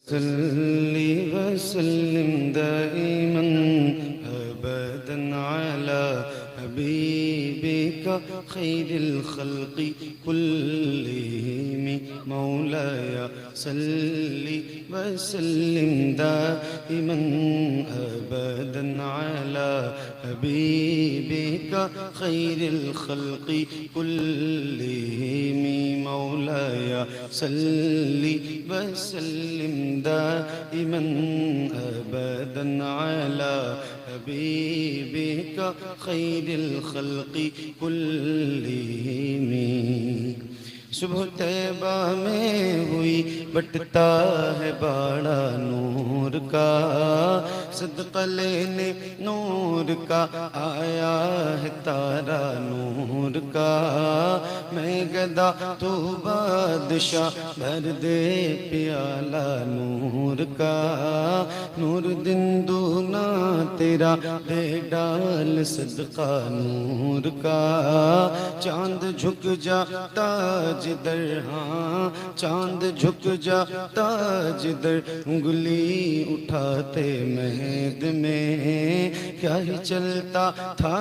सल्ली वसल्लिम दाइमन अबदन अला हबीबिका खैरिल खल्क़ि कुल्लिहिम मौलाया सल्ली वसल्लिम दाइमन अबदन अला हबीबिका खैरिल खल्क़ि कुल्लिहिम मौलाया सल्ली वसल्लिम दाइमन अबदन अला हबीबिका खैरिल खल्क़ि कुल्लिहिम। सुबह तैबा में हुई बटता है बाड़ा नूर का, सदका लेने नूर का आया है तारा नूर का। मैं गदा तू बादशाह भर दे प्याला नूर का। नूर दिन दूना तेरा दे डाल सदका नूर का। चांद झुक जाता जिधर, हाँ चांद झुक जाता जिधर, उंगली उठाते महद में क्या ही चलता था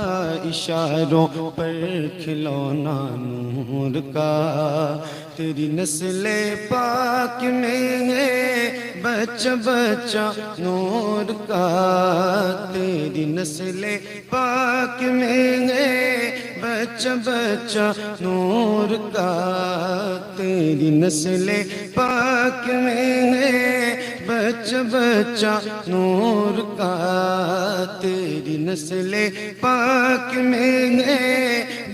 इशारों पर खिलौना नूर का। तेरी नस्ले पाक में है बच्चा बच्चा नूर का। तेरी नस्ले पाक में है बच्चा बच्चा नूर का। तेरी नस्ले पाक में है बच्चा बच्चा नूर का। तेरी नस्ले पाक में है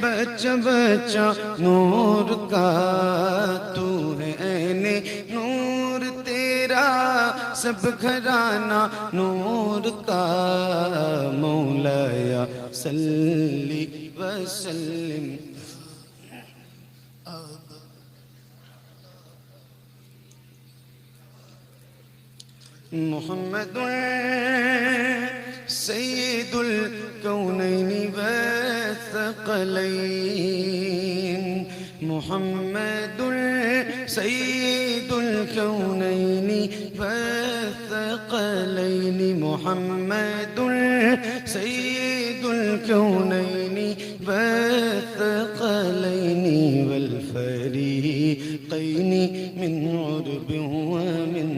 बच्चा बच्चा नूर का। तू है ऐने नूर तेरा सब घराना नूर का। मौलाया सल्ली वसल्लिम मुहम्मदुन सय्यिदुल कौनैनि वस्सक़लैन। मुहम्मदुन सय्यिदुल कौनैनि वस्सक़लैन। मुहम्मदुन सय्यिदुल कौनैनि वस्सक़लैन वल फ़रीक़ैन मिन उर्ब व मिन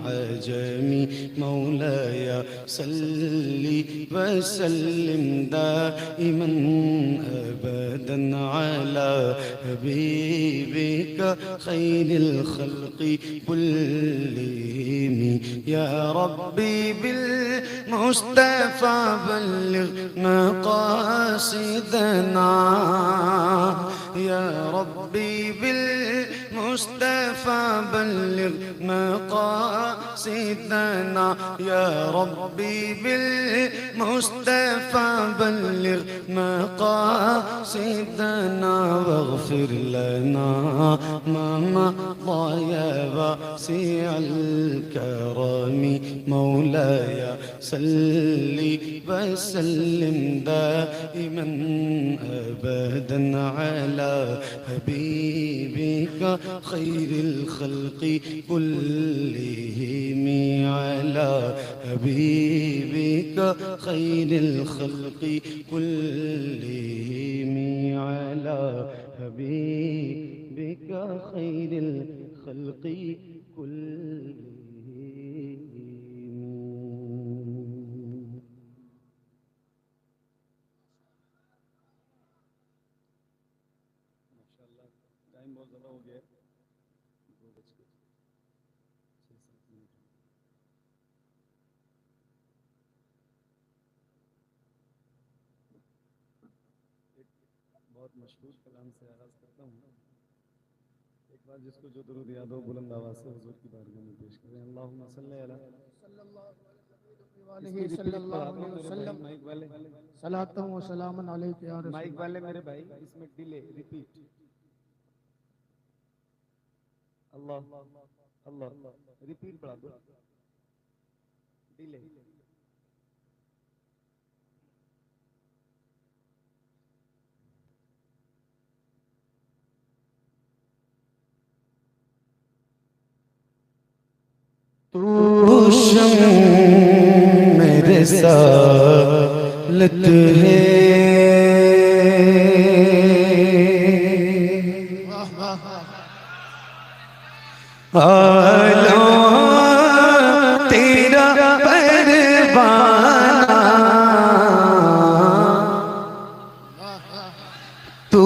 अजमी। मौलाया सल्ली वसल्लिम दाइमन अबदन अला हबीबिका खैरिल खल्क़ि कुल्लिहिम। या रब्बी बिल मुस्तफ़ा बल्लिग़ मक़ासिदना। या रब्बी बिल मुस्तफ़ा बल्लिग़ मक़ासिदना। या रब्बी बिल मुस्तफ़ा बल्लिग़ मक़ासिदना। वग़फ़िर लना मा मज़ा या वासिअल करमी। मौलाया सल्ली वसल्लिम दाइमन अबदन अला हबीबिका खैरिल खल्क़ि कुल्लिहिम। अला हबीबिका खैरिल खल्क़ि कुल्लिहिम। अला हबीबिका खैरिल खल्क़ि कुल्लिहिम। माशाअल्लाह टाइम बहुत ज़्यादा हो गया है, 2:06 एक बहुत मशहूर कलाम से आगाज़ करता हूँ। एक बार जिसको जो दुरूद याद हो बुलंद आवाज़ से हुजूर की बारगाह में पेश करें। अल्लाहुम्मा सल्ली अला इसकी रिपीट पढ़ा दो मेरे भाई माइक वाले। सलातम व सलामन अलैका या रसूल। माइक वाले मेरे भाई इसमें डिले रिपीट। अल्लाह अल्लाह रिपीट पढ़ा दो डिले। तू शम्म मेरे सालत है, आलम तेरा परवाना, तू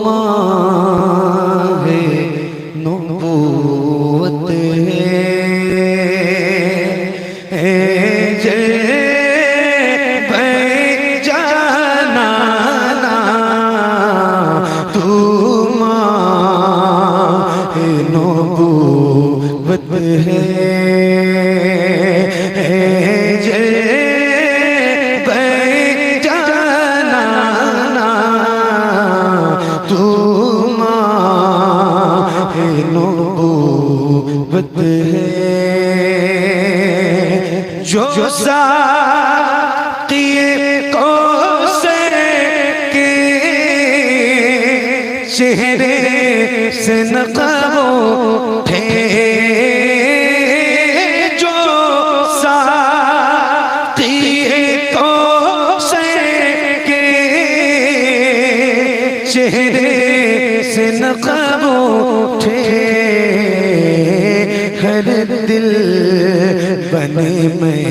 माहे नबूवत है, जाना तू माहे नबूवत है, जो साक़िए कौसर के चेहरे से नक़ब उठे, जो साक़िए कौसर के चेहरे से नक़ब उठे, हर दिल बने में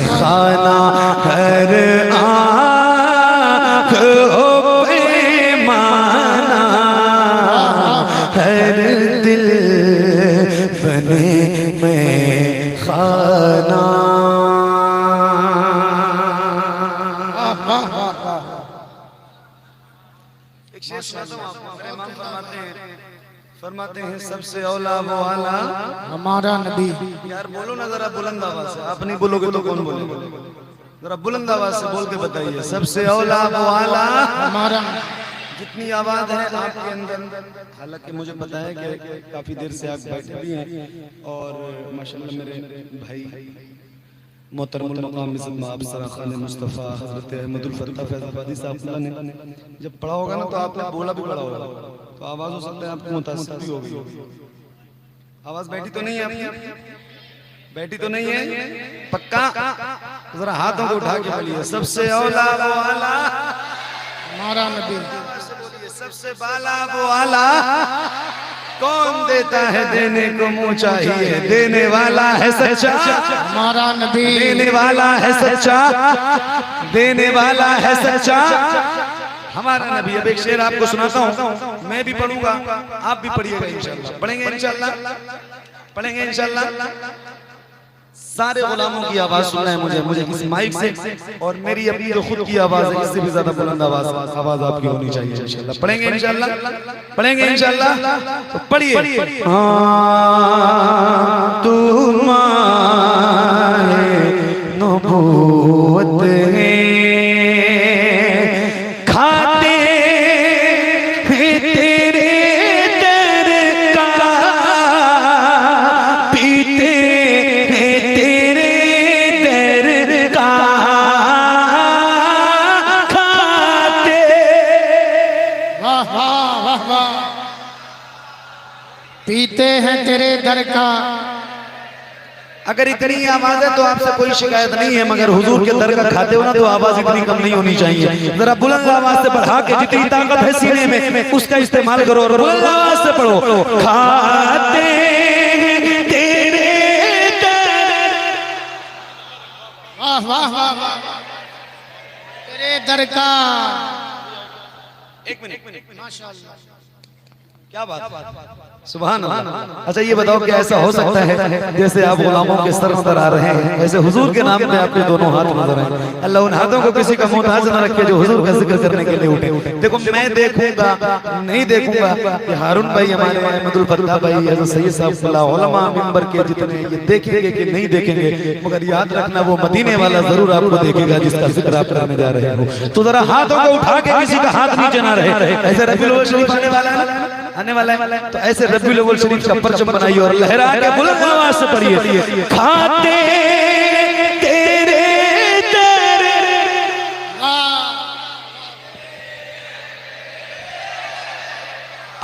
खाना, हर आँख हो पैमाना, हर दिल बने में खाना। एक शेर सुनाता हूं आपको। मेरे इमाम फरमाते हैं सबसे औला वो आला हमारा नबी। यार बोलो ना जरा बुलंद आवाज से, आप नहीं बोलोगे तो कौन बोलेगा? जरा बुलंद आवाज से बोल के बताइए, सबसे औला वो आला हमारा। जितनी आवाज है आपके अंदर, हालांकि मुझे पता है कि काफी देर से आप बैठे भी हैं और माशाल्लाह मेरे भाई मोहतरमुल मकाम इज़्ज़त माब सरा खान मुस्तफ़ा हज़रत अहमदुल फत्ता फैज़ाबादी साहब ने जब पढ़ा होगा ना तो आपने बोला भी पढ़ा होगा, तो आवाज हो सकता है आपको मुतासिर भी होगी। आवाज बैठी तो नहीं है आपकी? बैठी तो नहीं है? पक्का? जरा हाथों को उठा के बोलिए, सबसे औला वो आला हमारा नबी। सबसे बाला वो आला कौन देता है, देने को मुँह चाहिए, देने वाला है सच्चा हमारा नबी। देने वाला है सच्चा, देने वाला है सच्चा हमारा नबी। अब एक शेर आपको सुनाता हूँ, मैं भी पढ़ूंगा आप भी पढ़िएगा इंशाल्लाह। पढ़ेंगे इंशाल्लाह, पढ़ेंगे इंशाल्लाह। सारे गुलामों की आवाज सुनना है मुझे इस माइक से, और मेरी अपनी जो खुद की आवाज है इससे भी ज्यादा बुलंद आवाज आपकी होनी चाहिए इंशाल्लाह। पढ़ेंगे इंशाल्लाह, पढ़ेंगे इंशाल्लाह। तो पढ़िए, तू माहे नबूवत है, खाते हैं तेरे दर का, पीते हैं तेरे दर का, खाते। वाह वाह वाह वाह। पीते हैं तेरे दर का। अगर इतनी आवाज है तो आपसे कोई शिकायत नहीं है, मगर हुजूर के दर का खाते हो ना तो आवाज इतनी कम नहीं होनी चाहिए। जरा बुलंद आवाज से बढ़ा के, जितनी ताकत है सीने में उसका इस्तेमाल करो और बुलंद आवाज से पढ़ो, खाते तेरे दर। वाह वाह वाह वाह। तेरे दर का। एक मिनट माशाअल्लाह, क्या बात, सुभान अल्लाह। अच्छा ये बताओ कि ऐसा हो सकता है जैसे आप गुलामों के सर नजर आ रहे हैं, ऐसे हुजूर के नाम पे आपके दोनों हाथ नजर आए। अल्लाह उन हाथों को किसी का मोहताज न रखे जो हुजूर का जिक्र करने के लिए उठे। देखो मैं देखूंगा नहीं देखूंगा कि हारून भाई हमारे अहमदुल फत्ता भाई हज़रत सैयद साहब उलमा मिंबर के जितने ये देखेंगे कि नहीं देखेंगे, मगर याद रखना वो मदीने वाला जरूर आपको देखेगा जिसका जिक्र आप करने जा रहे हो। तो जरा हाथों को उठा के किसी का हाथ नीचे ना रहे। ऐसे रबीउल अव्वल शरीफ आने वाला है, आने वाला है, तो ऐसे रबीउल अव्वल शरीफ का परचम बनाइए और लहरा के बुलंद आवाज से पढ़िए, खाते तेरे दर।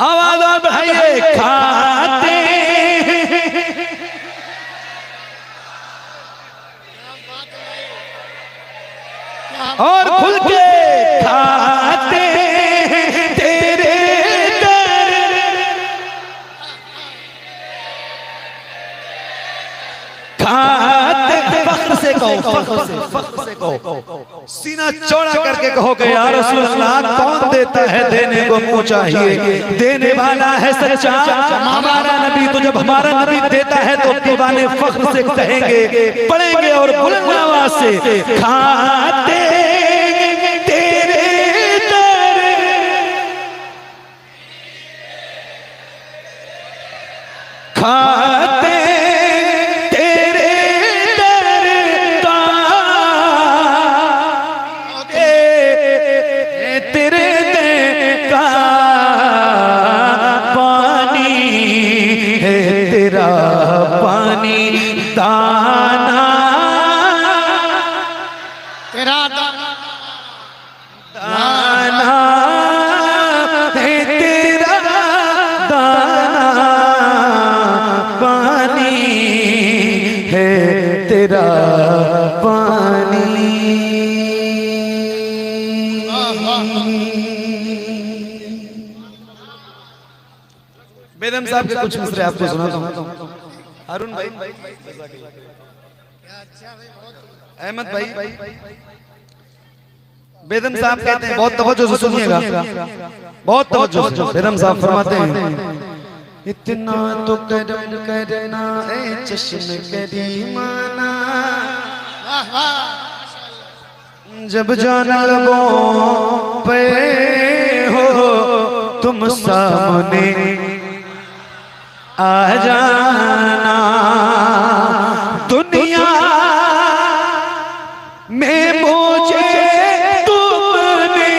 आवाज और बढ़ाइए, खाते और खुल के खाते हैं तेरे दर, खाते फख्र से कहो, फख्र से कहो, सीना चौड़ा करके कहो कि या रसूल अल्लाह, कौन देता है देने को मुंह चाहिए, देने वाला है सच्चा हमारा नबी। तो जब हमारा नबी देता है तो दीवाने फख्र से कहेंगे, पढ़ेंगे और बुलंद आवाज से, खाते तेरे दर, खाते दाना, तेरा दाना दाना है तेरा दाना, पानी है तेरा पानी। बेदम साहब के कुछ मिसरे आपको सुनाता हूँ। अरुण भाई, अहमद भाई, बेदम साहब कहते हैं, बहुत तवज्जो से सुनिएगा, बहुत तवज्जो से। बेदम साहब फरमाते हैं, इतना तो करम करना है चश्म करीमाना, जब जाना लगो पे हो तुम सामने आ जाना, दुनिया में मुझे तुमने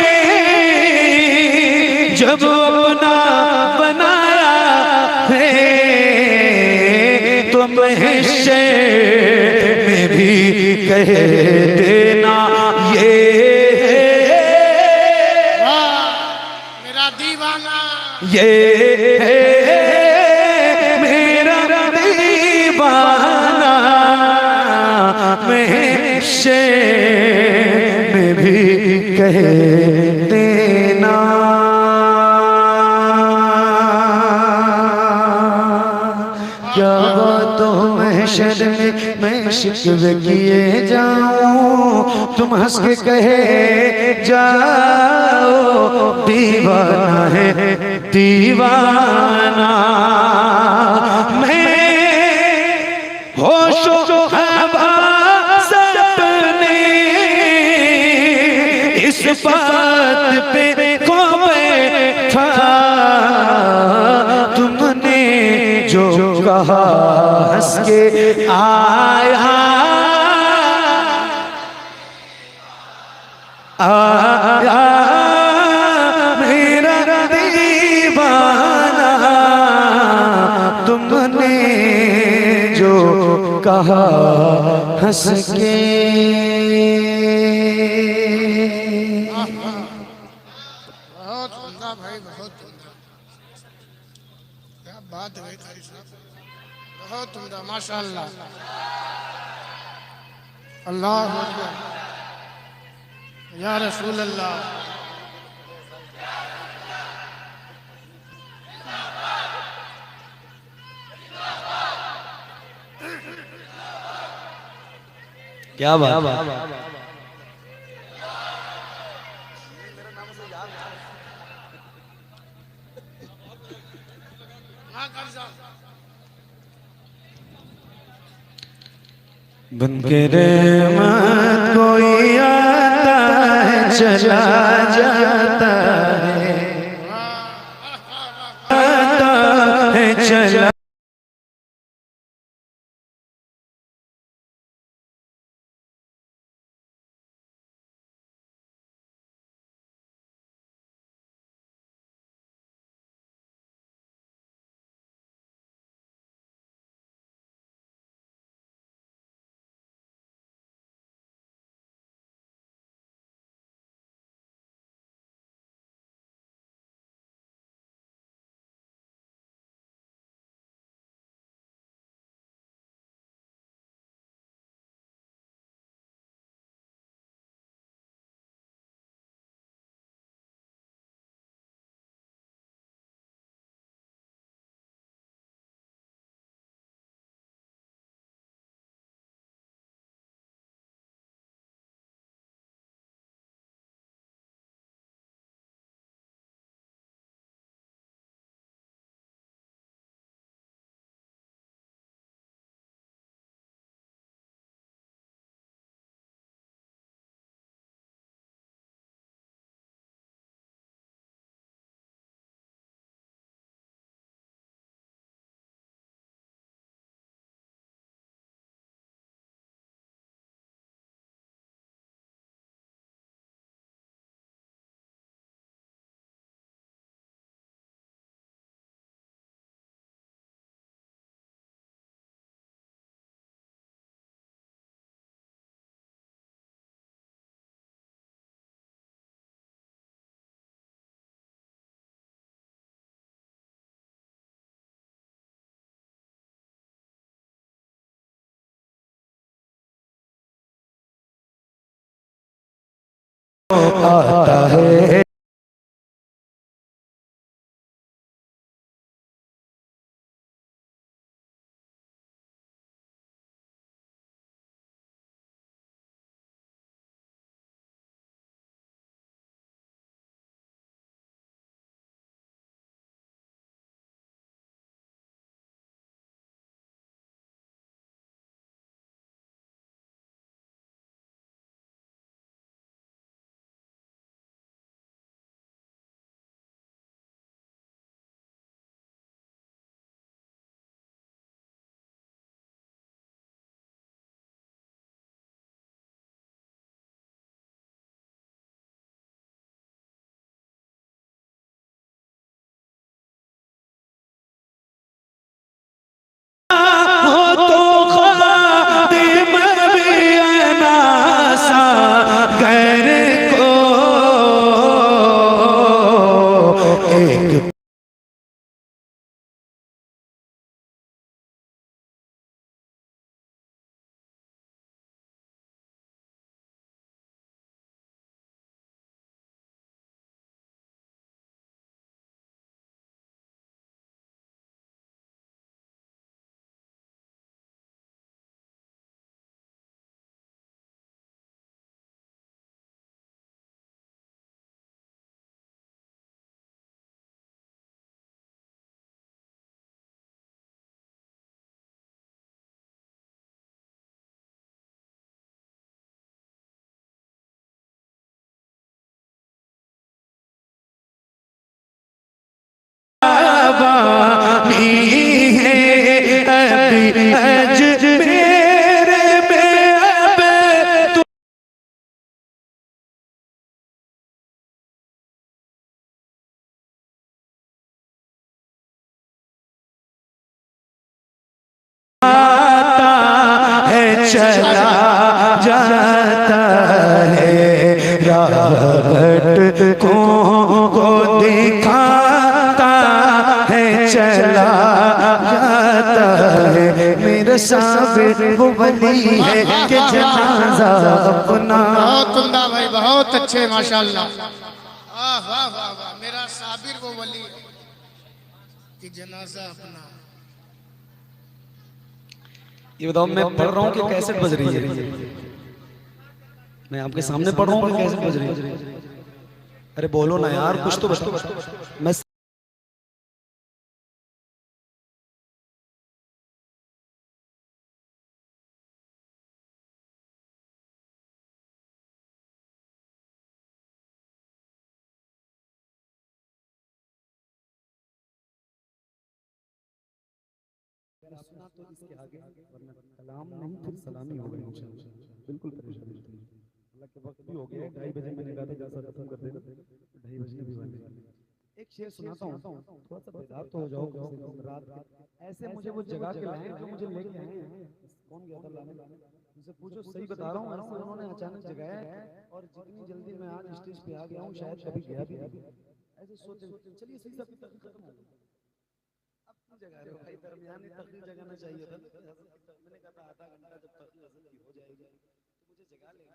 जब अपना बनाया है, तुम हिस्से में भी कह देना ये मेरा दीवाना, ये में भी कह देना। क्या बातों महशर में मैं शिकवे किए जाऊं, तुम हंस के कहे जाओ दीवाना है दीवाना। मैं होशो इस बात पे को बैठा, तुमने जो कहा हंस के आया आया मेरा दीवाना, तुमने जो कहा हंस के। बहुत उम्दा भाई, बहुत उम्दा, क्या बात है भाई साहब, बहुत उम्दा, माशाअल्लाह, अल्लाह अकबर, या रसूल अल्लाह। क्या बात, बनके रहमत कोई आता है चला जाता है, आता है चला आता है चला जाता है रावट को दिखाता है चला जाता है मेरा साबिर वो वली है कि जनाजा अपना। बहुत उम्दा भाई, बहुत अच्छे माशाल्लाह। वाह वाह वाह वाह, मेरा साबिर वो वली है कि जनाजा अपना। ये बताओ मैं पढ़ रहा हूँ कि कैसेट बज रही है? मैं आपके सामने पढ़ रहा हूँ कि कैसेट बज रही है? अरे बोलो ना यार, कुछ तो बताओ। मैं सुना तो इसके आगे, वरना कलाम नहीं फिर सलामी हो गई इंशाल्लाह। बिल्कुल परेशानी मत लीजिए, अल्लाह के वक्त भी हो गया है। 2:30 बजे मैंने कहा था जैसा खत्म कर देगा, 2:30 बजने भी वाले हैं। एक शेर सुनाता हूँ, थोड़ा सा बेदार तो हो जाओ कम से कम रात के। ऐसे मुझे वो जगह के लाए जो मुझे लेके आए हैं। कौन गया था लाने? मुझसे पूछो, सही बता रहा हूँ। ऐसे उन्होंने अचानक जगाया है और जितनी जल्दी मैं आज स्टेज पे आ गया हूँ शायद कभी गया भी नहीं। ऐसे सोचते चलिए सही सब खत्म हो गया। अपनी जगह है भाई, दरमियानी तकरीर जगाना चाहिए था। मैंने कहा था आधा घंटा जब तकरीर हज़रत की हो जाएगी तो मुझे जगा लेगा।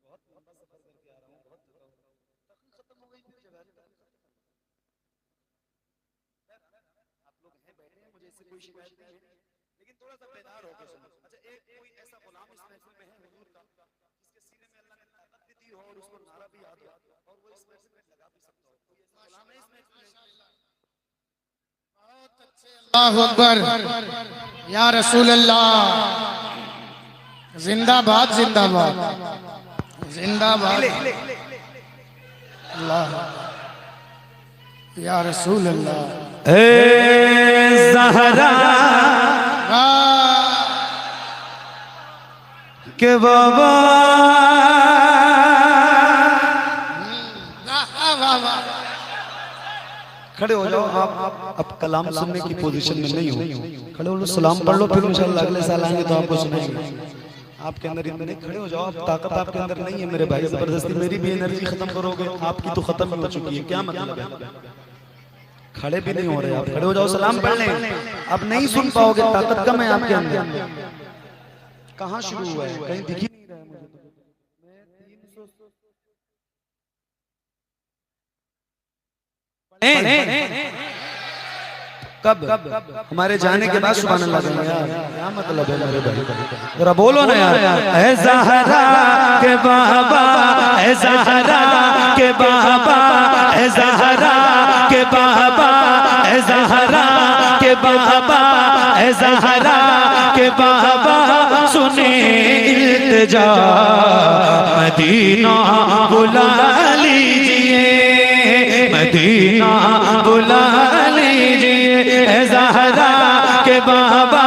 बहुत लंबा सफर करके आ रहा हूँ, बहुत थका हूँ। तकरीर खत्म हो गई, फिर जगा नहीं। आप लोग हैं बैठे हैं, मुझे इससे कोई शिकायत नहीं है, लेकिन थोड़ा सा बेदार होकर सुनो। अच्छा, एक कोई ऐसा गुलाम इस महफिल में है हुजूर का जिसके सीने में अल्लाह ने ताकत भी दी हो और उसको नारा भी याद हो और वो इस महफिल में लगा भी सकता हो? कोई ऐसा गुलाम है इस महफिल में? बहुत अच्छे। अल्लाहु अकबर, या रसूल अल्लाह, जिंदाबाद जिंदाबाद जिंदाबाद। अल्लाह, या रसूल अल्लाह। ए ज़हरा के बाबा, खड़े हो जाओ आप। अब कलाम सुनने की पोजीशन में नहीं हो, खड़े हो लो, सलाम पढ़ लो, फिर इंशाल्लाह अगले साल आएंगे तो आपको सुनाएंगे। आपके अंदर इतने खड़े हो जाओ, आप ताकत आपके अंदर नहीं है मेरे भाई। जबरदस्ती मेरी भी एनर्जी खत्म करोगे, आपकी तो खत्म हो चुकी है, क्या मतलब है? खड़े भी नहीं हो रहे आप, खड़े हो जाओ, सलाम पढ़ लें। अब नहीं सुन पाओगे, ताकत कम है आपके अंदर। कहाँ शुरू हुआ है? कहीं दिखी नहीं रहा है मुझे तो। मैं 300 कब हमारे जाने के बाद सुभान अल्लाह करेंगे यार, क्या मतलब है मेरे भाई, जरा बोलो ना यार। ऐ ज़हरा के बाबा, ऐ ज़हरा के बाबा, ऐ ज़हरा के बाबा, ऐ ज़हरा के बाबा, ऐ ज़हरा के बाबा, सुने इल्तिजा मदीना बुला लीजिए, मदीना बुला लीजिए। ऐ ज़हरा के बाबा,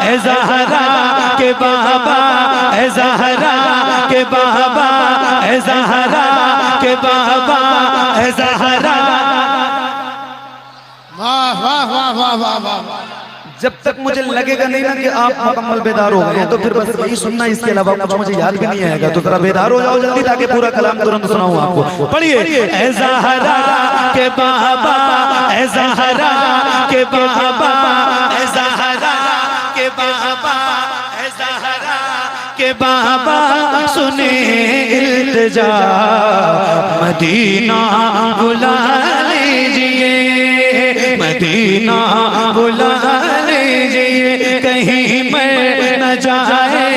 ऐ ज़हरा के बाबा, ऐ ज़हरा के बाबा, ऐ ज़हरा के बाबा, ऐ ज़हरा। वाह वाह वाह वाह वाह वाह। जब तक मुझे लगेगा नहीं ना कि आप मुकम्मल बेदार हो गए तो फिर बस वही सुनना, इसके अलावा कुछ मुझे याद भी नहीं आएगा। तो जरा बेदार हो जाओ जल्दी ताकि पूरा कलाम तुरंत सुनाऊं आपको। पढ़िए। ऐ ज़हरा के बाबा, ऐ ज़हरा के बाबा, ऐ ज़हरा के बाबा, ऐ ज़हरा के बाबा, सुने इल्तिजा मदीना बुला लीजिए, मदीना बुला लीजिए। कहीं मैं न जाए,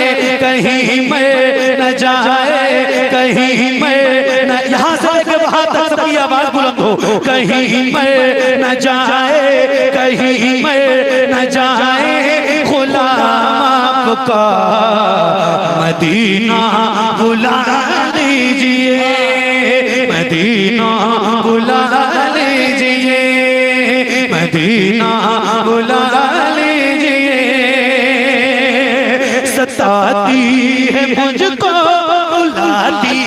कहीं मैं न जाए, कहीं मैं न, यहाँ से लेकर वहां तक सबकी आवाज बुलंद हो। कहीं मैं न जाए, कहीं मैं न जाए, गुलाम आपका मदीना बुला लीजिए, मदीना बुला लीजिए, मदीना बुला लीजिए। सताती है मुझको, बुलाती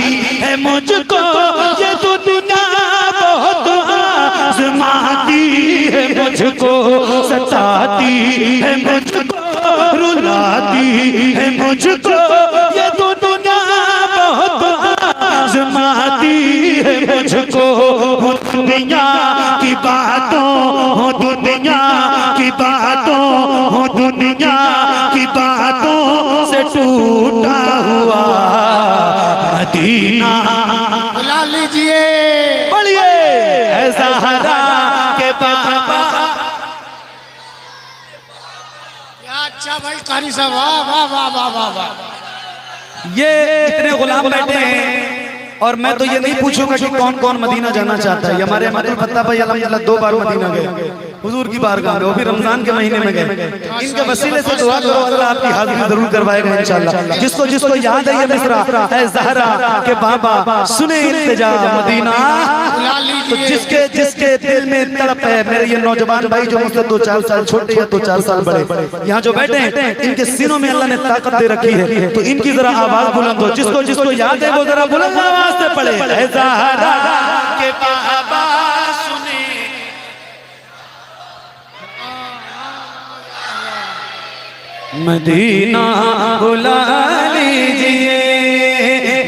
है मुझको, ये दुनिया बहुत आज़माती है मुझको, सताती है मुझको, रुलाती है मुझको, ये दुनिया बहुत आज़माती है मुझको। दुनिया की बातों, दुनिया की बातों, दुनिया की बातों से टूटा हुआ मदीना बुला लीजिए। बोलिए। ऐ ज़हरा के बाबा। क्या अच्छा भाई कारी साहब, वाह वाह वाह वाह वाह वाह। ये इतने गुलाम बैठे हैं और मैं तो ये नहीं पूछूंगा कि कौन कौन मदीना जाना चाहता है। हमारे अहमद फत्ता भाई अल्हम्दुलिल्लाह 2 बार मदीना गए हुजूर की बारगाह में, वो भी रमजान के महीने में गए। इनके वसीले से दुआ करो अल्लाह आपकी हाजिरी जरूर करवाएगा इंशाल्लाह। जिसको जिसको याद है ये मिसरा, ऐ ज़हरा के बाबा, सुने इल्तिजा मदीना, तो जिसके जिसके दिल में तड़प है, मेरे ये नौजवान भाई जो मुझसे 2-4 साल छोटे या 2-4 साल बड़े यहाँ जो बैठे हैं, इनके सीनों में अल्लाह ने ताकत दे रखी है, तो इनकी जरा आवाज बुलंद हो। जिसको जिसको याद है वो जरा बुलंद आवाज से पढ़े। ऐ ज़हरा के बाबा, सुने मदीना बुला लीजिए,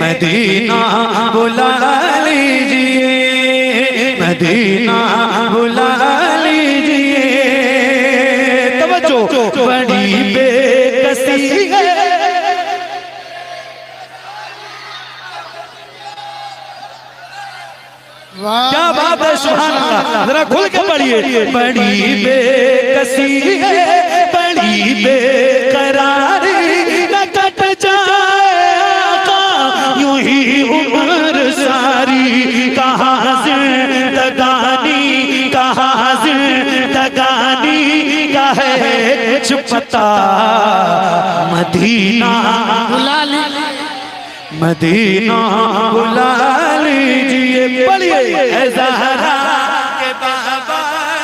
मदीना बुला लीजिए, मदीना बुला लीजिए। तवज्जो। बड़ी बेकसी है, क्या बात है, सुभान अल्लाह। जरा खुल के पढ़िए। बड़ी बेकसी है, बड़ी बेकरारी, न कट जाए आका यूं ही उम्र सारी। कहाँ जिंदगानी, कहाँ जिंदगानी का है कुछ पता, मदीना बुला लीजिए। मदीना बुला लीजिए। पढ़िए। ऐ ज़हरा के बाबा,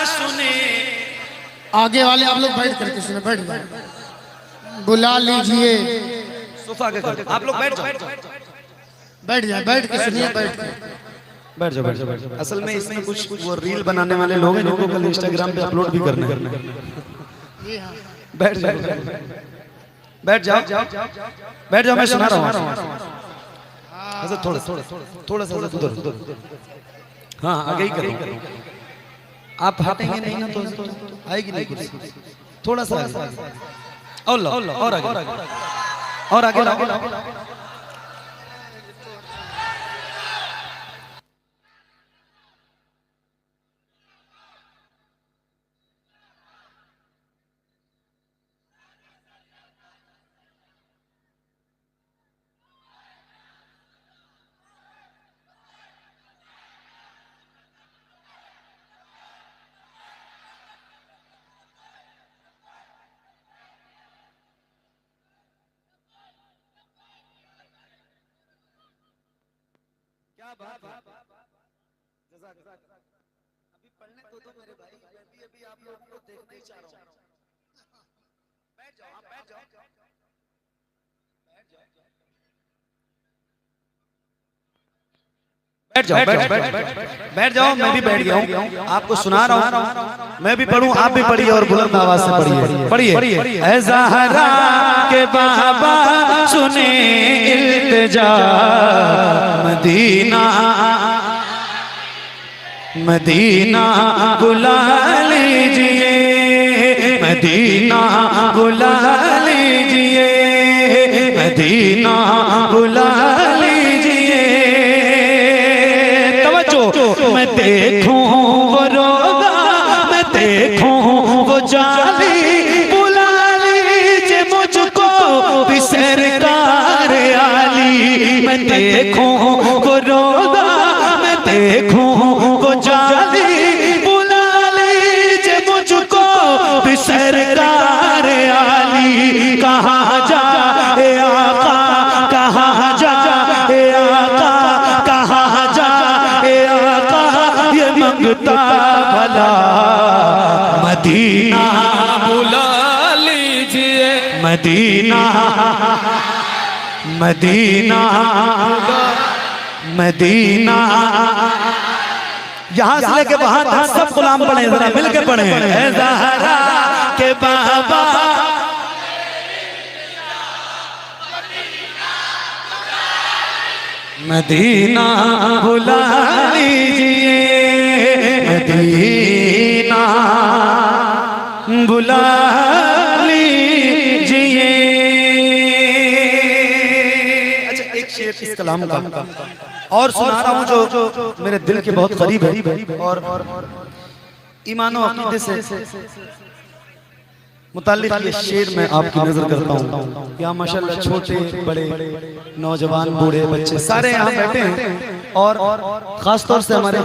सुने। आगे वाले आप लोग बैठ करके सुने, बैठ जाए। बुला लीजिए। सोफा के कर, आप लोग बैठ जाओ, बैठ जाए, बैठ के सुनिए, बैठ के। बैठ जाओ, बैठ जाओ, बैठ जाओ। असल में इसमें कुछ वो रील बनाने वाले लोग हैं जिनको कल इंस्टाग्राम पे अपलोड भी करना है। बैठ जाओ, बैठ जाओ, बैठ जाओ, मैं सुना रहा हूँ। थोड़ा थोड़ा सा उधर, हाँ आगे ही करो। आप हटेंगे नहीं ना तो आएगी नहीं कुछ। थोड़ा सा और आगे, और आगे। अभी पढ़ने तो दो मेरे भाई, मैं भी अभी आप लोगों को देखना ही चाह रहा हूँ। बैठ जाओ, बैठ जाओ, बैठ जाओ, मैं भी बैठ गया हूँ, आपको सुना रहा हूँ। मैं भी पढ़ूं, आप भी पढ़िए और बुलंद आवाज से पढ़िए। ऐ ज़हरा के बाबा सुने इल्तिजा, मदीना मदीना बुला लीजिए, मदीना बुला लीजिए, मदीना बुला लीजिए। तवज्जो, मैं देखूं वो रोज़ा, मैं देखूं वो जाली, बुला लीजिए मुझको भी सरकार आली। मैं देखूं वो रोज़ा, मैं देखूं वो जाली, बुला लीजिए मुझको भी सरकार आली। कहाँ जाए आका, कहाँ जाए आका, कहाँ जाए आका, ये मंगता भला मदीना बुला लीजिए, मदीना मदीना मदीना। यहाँ से लेके वहां तक सब गुलाम पढ़े, जरा मिल के पढ़े। ऐ ज़हरा के बाबा मदीना बुला लीजिए, मदीना बुला लीजिए। अच्छा, एक शेर इस कलाम का और सुना रहा हूँ जो मेरे दिल के बहुत करीब है और ईमानो अकीदे से मुताल्लिक ये शेर मैं आपकी नजर करता हूँ। यहाँ माशाल्लाह छोटे बड़े नौजवान बूढ़े बच्चे सारे यहाँ बैठे हैं और खासतौर से हमारे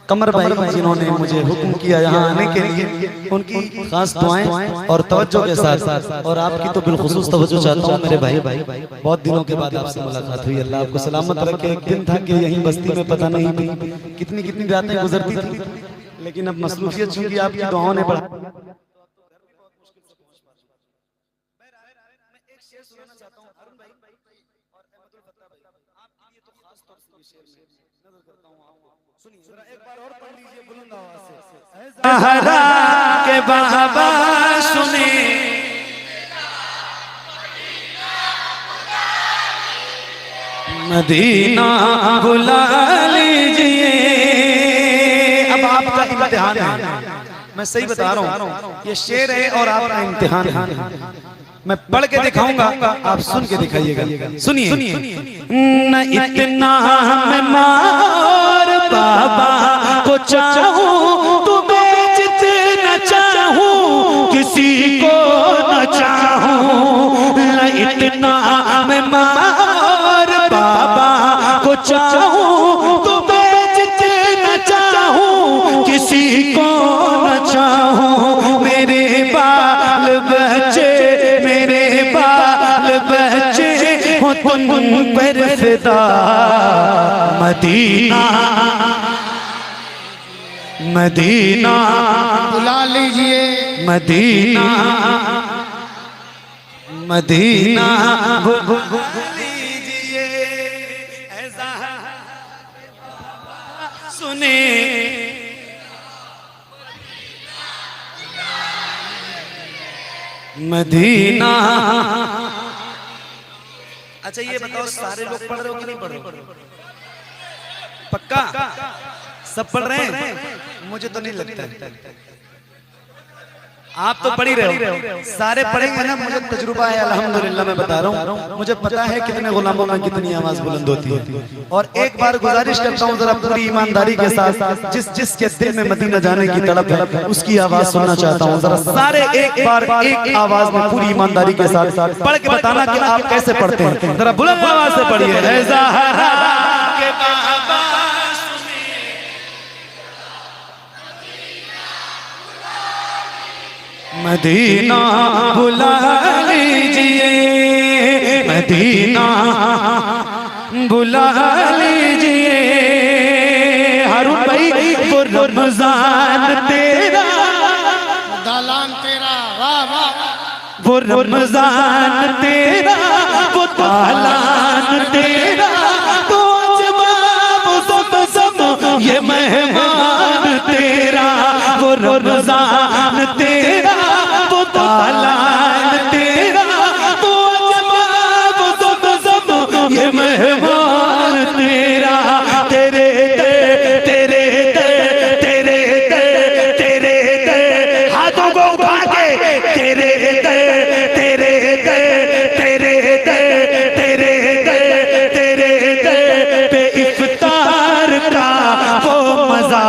कमर भाई जिन्होंने मुझे हुक्म किया यहाँ आने के लिए, उनकी खास दुआएं और तवज्जो के साथ और आपकी तो बिलखुसूस तवज्जो चाहता हूँ मेरे भाई। बहुत दिनों के बाद आपसे मुलाकात हुई, अल्लाह आपको सलामत रखे। एक दिन था कि यहीं बस्ती में पता नहीं थी कितनी कितनी रातें गुजरती थी, लेकिन अब मसरूफियत चूंकि आपकी दुआओं ने बढ़ा। ज़हरा के बाबा सुने मदीना बुला लीजिए। अब आपका इम्तिहान है, मैं सही बता रहा हूँ, ये शेर है और आपका इम्तिहान है। मैं पढ़ के दिखाऊंगा, आप सुन के दिखाइएगा। सुनिए। न इतना मैं मार बाबा को चाहूं, तुम्हें जितना चाहूं किसी को न चाहूं। न इतना मैं मार बाबा को चाहूं, तुम्हें जितना चाहूं किसी को न चाहूं। मेरे बाल बच्चे, मेरे बाल बच्चे हो तुम पर फिदा, मदीना मदीना बुला लीजिए, मदीना मदीना बुला लीजिए। ऐसा सुने मदीना। अच्छा ये बताओ, सारे लोग पढ़ रहे हो कि नहीं पढ़ रहे हो? पक्का सब पढ़ रहे हैं? मुझे तो नहीं लगता। आप तो पढ़ ही रहे हो, सारे पढ़ेंगे ना। मुझे तजुर्बा है अल्हम्दुलिल्लाह, मैं बता रहा हूँ। मुझे पता है कितने गुलामों में कितनी आवाज बुलंद होती है। और एक बार गुजारिश करता हूँ, जरा पूरी ईमानदारी के साथ, जिसके दिल में मदीना जाने की तड़प है उसकी आवाज सुनना चाहता हूँ। जरा सारे एक बार एक आवाज में पूरी ईमानदारी के साथ पढ़ के बताना कि आप कैसे पढ़ते हैं। जरा बुलंद आवाज से पढ़िए। ऐ ज़हरा के बाबा मदीना बुला लीजिए, मदीना बुला लीजिए। रमजान तेरा, दालान तेरा, वाह वाह, वो रमजान तेरा, वो दालान तेरा, तो जवाब ज़मज़म ये मेहमान तेरा, वो रमजान तेरा, वो दालान तेरा, तो जवाब ज़मज़म ये मेहमान तेरा। तेरे तेरे तेरे तेरे हाथों को उठा के तेरे तेरे तेरे तेरे तेरे पे इफ्तार का वो मजा,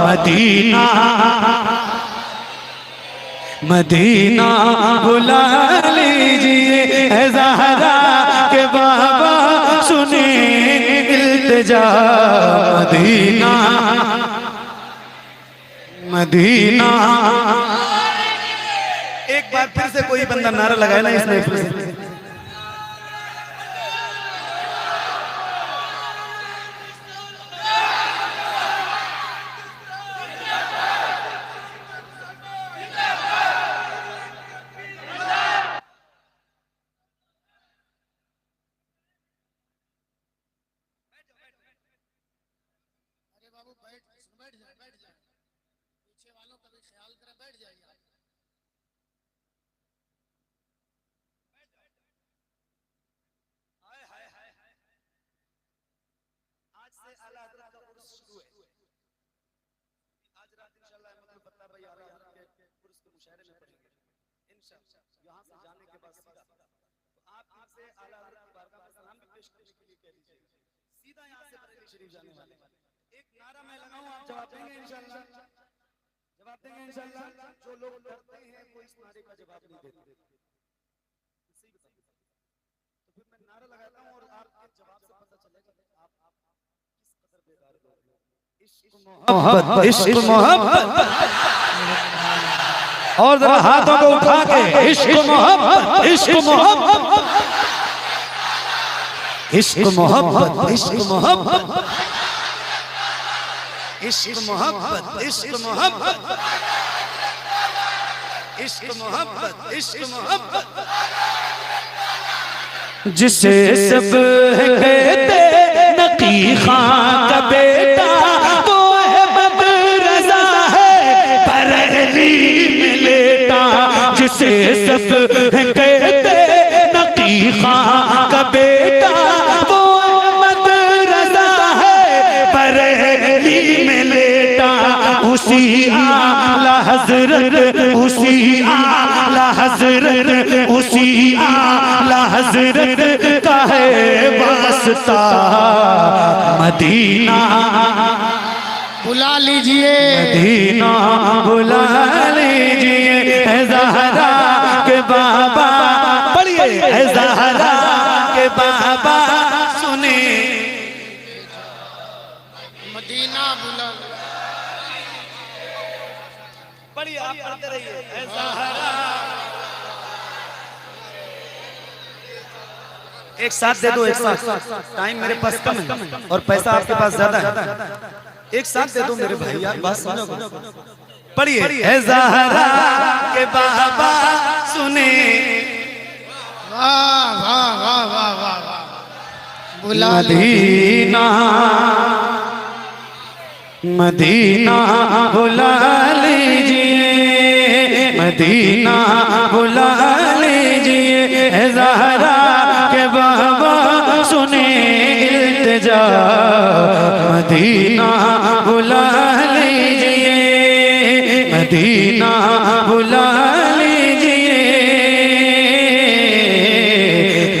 मदीना मदीना बुला लीजिए है ज़हरा के बाबा, सुने इल्तिजा, मदीना मदीना। एक बार फिर से कोई बंदा नारा लगाए ना इसने फिर से। अरे बाबू बैठ बैठ जाए, बैठ जाए, पीछे वालों का भी ख्याल करें, बैठ जाइए। आज से आला हज़रत का उर्स शुरू है। आज रात इंशाअल्लाह अहमद फत्ता भाई आला हज़रत के उर्स के मुशायरे में पढ़ेंगे इंशाअल्लाह। यहाँ से जाने के बाद सीधा तो आप इनसे आला हज़रत की बारगाह में सलाम भी पेश करने के लिए कह दीजिए। सीधा यहाँ से बरेली शरीफ जाने वाले एक नारा मैं लगाऊं, आप जवाब देंगे इंशाअल्लाह, जवाब देंगे इंशाअल्लाह। जो लोग डरते हैं वो इस नारे का जवाब नहीं देते। सही बताओ, तो फिर मैं नारा लगाता हूं और आपके जवाब से पता चलेगा आप किस कदर बेदार लोग हैं। इश्क मोहब्बत, इश्क मोहब्बत, और जरा हाथों को उठा के इश्क मोहब्बत, इश्क मोहब्बत, इश्क मोहब्बत, इश्क मोहब्बत, इश्क मोहब्बत, इश्क मोहब्बत, इश्क मोहब्बत, इश्क मोहब्बत, जिसे सब कहते नकी खां का बेटा, वो अहमद रज़ा है बरेली में लेटा। जिसे सब कहते नकी खां का बेटा, वो अहमद रज़ा है बरेली में लेटा। उसी आला हज़रत, उसी आला हज़रत, उसी आला हज़रत का है वास्ता, मदीना बुला लीजिए, मदीना बुला लीजिए है ज़हरा के बाबा। पढ़िए है ज़हरा के बाबा, सुने मदीना बुला। पढ़िए, आप पढ़ते रहिए है ज़हरा। एक साथ दे दो, एक साथ, टाइम मेरे पास कम है और पैसा आपके पास ज्यादा है। एक साथ दे दो मेरे भाई, यार बात समझो। पढ़िए है ज़हरा के बाबा, सुने वाह वाह वाह वाह वाह वाह, बुला मदीना मदीना बुला लीजिए, मदीना बुला लीजिए है ज़हरा के बाबा, सुने इल्तिजा, मदीना बुला लीजिए, मदीना बुला लीजिए,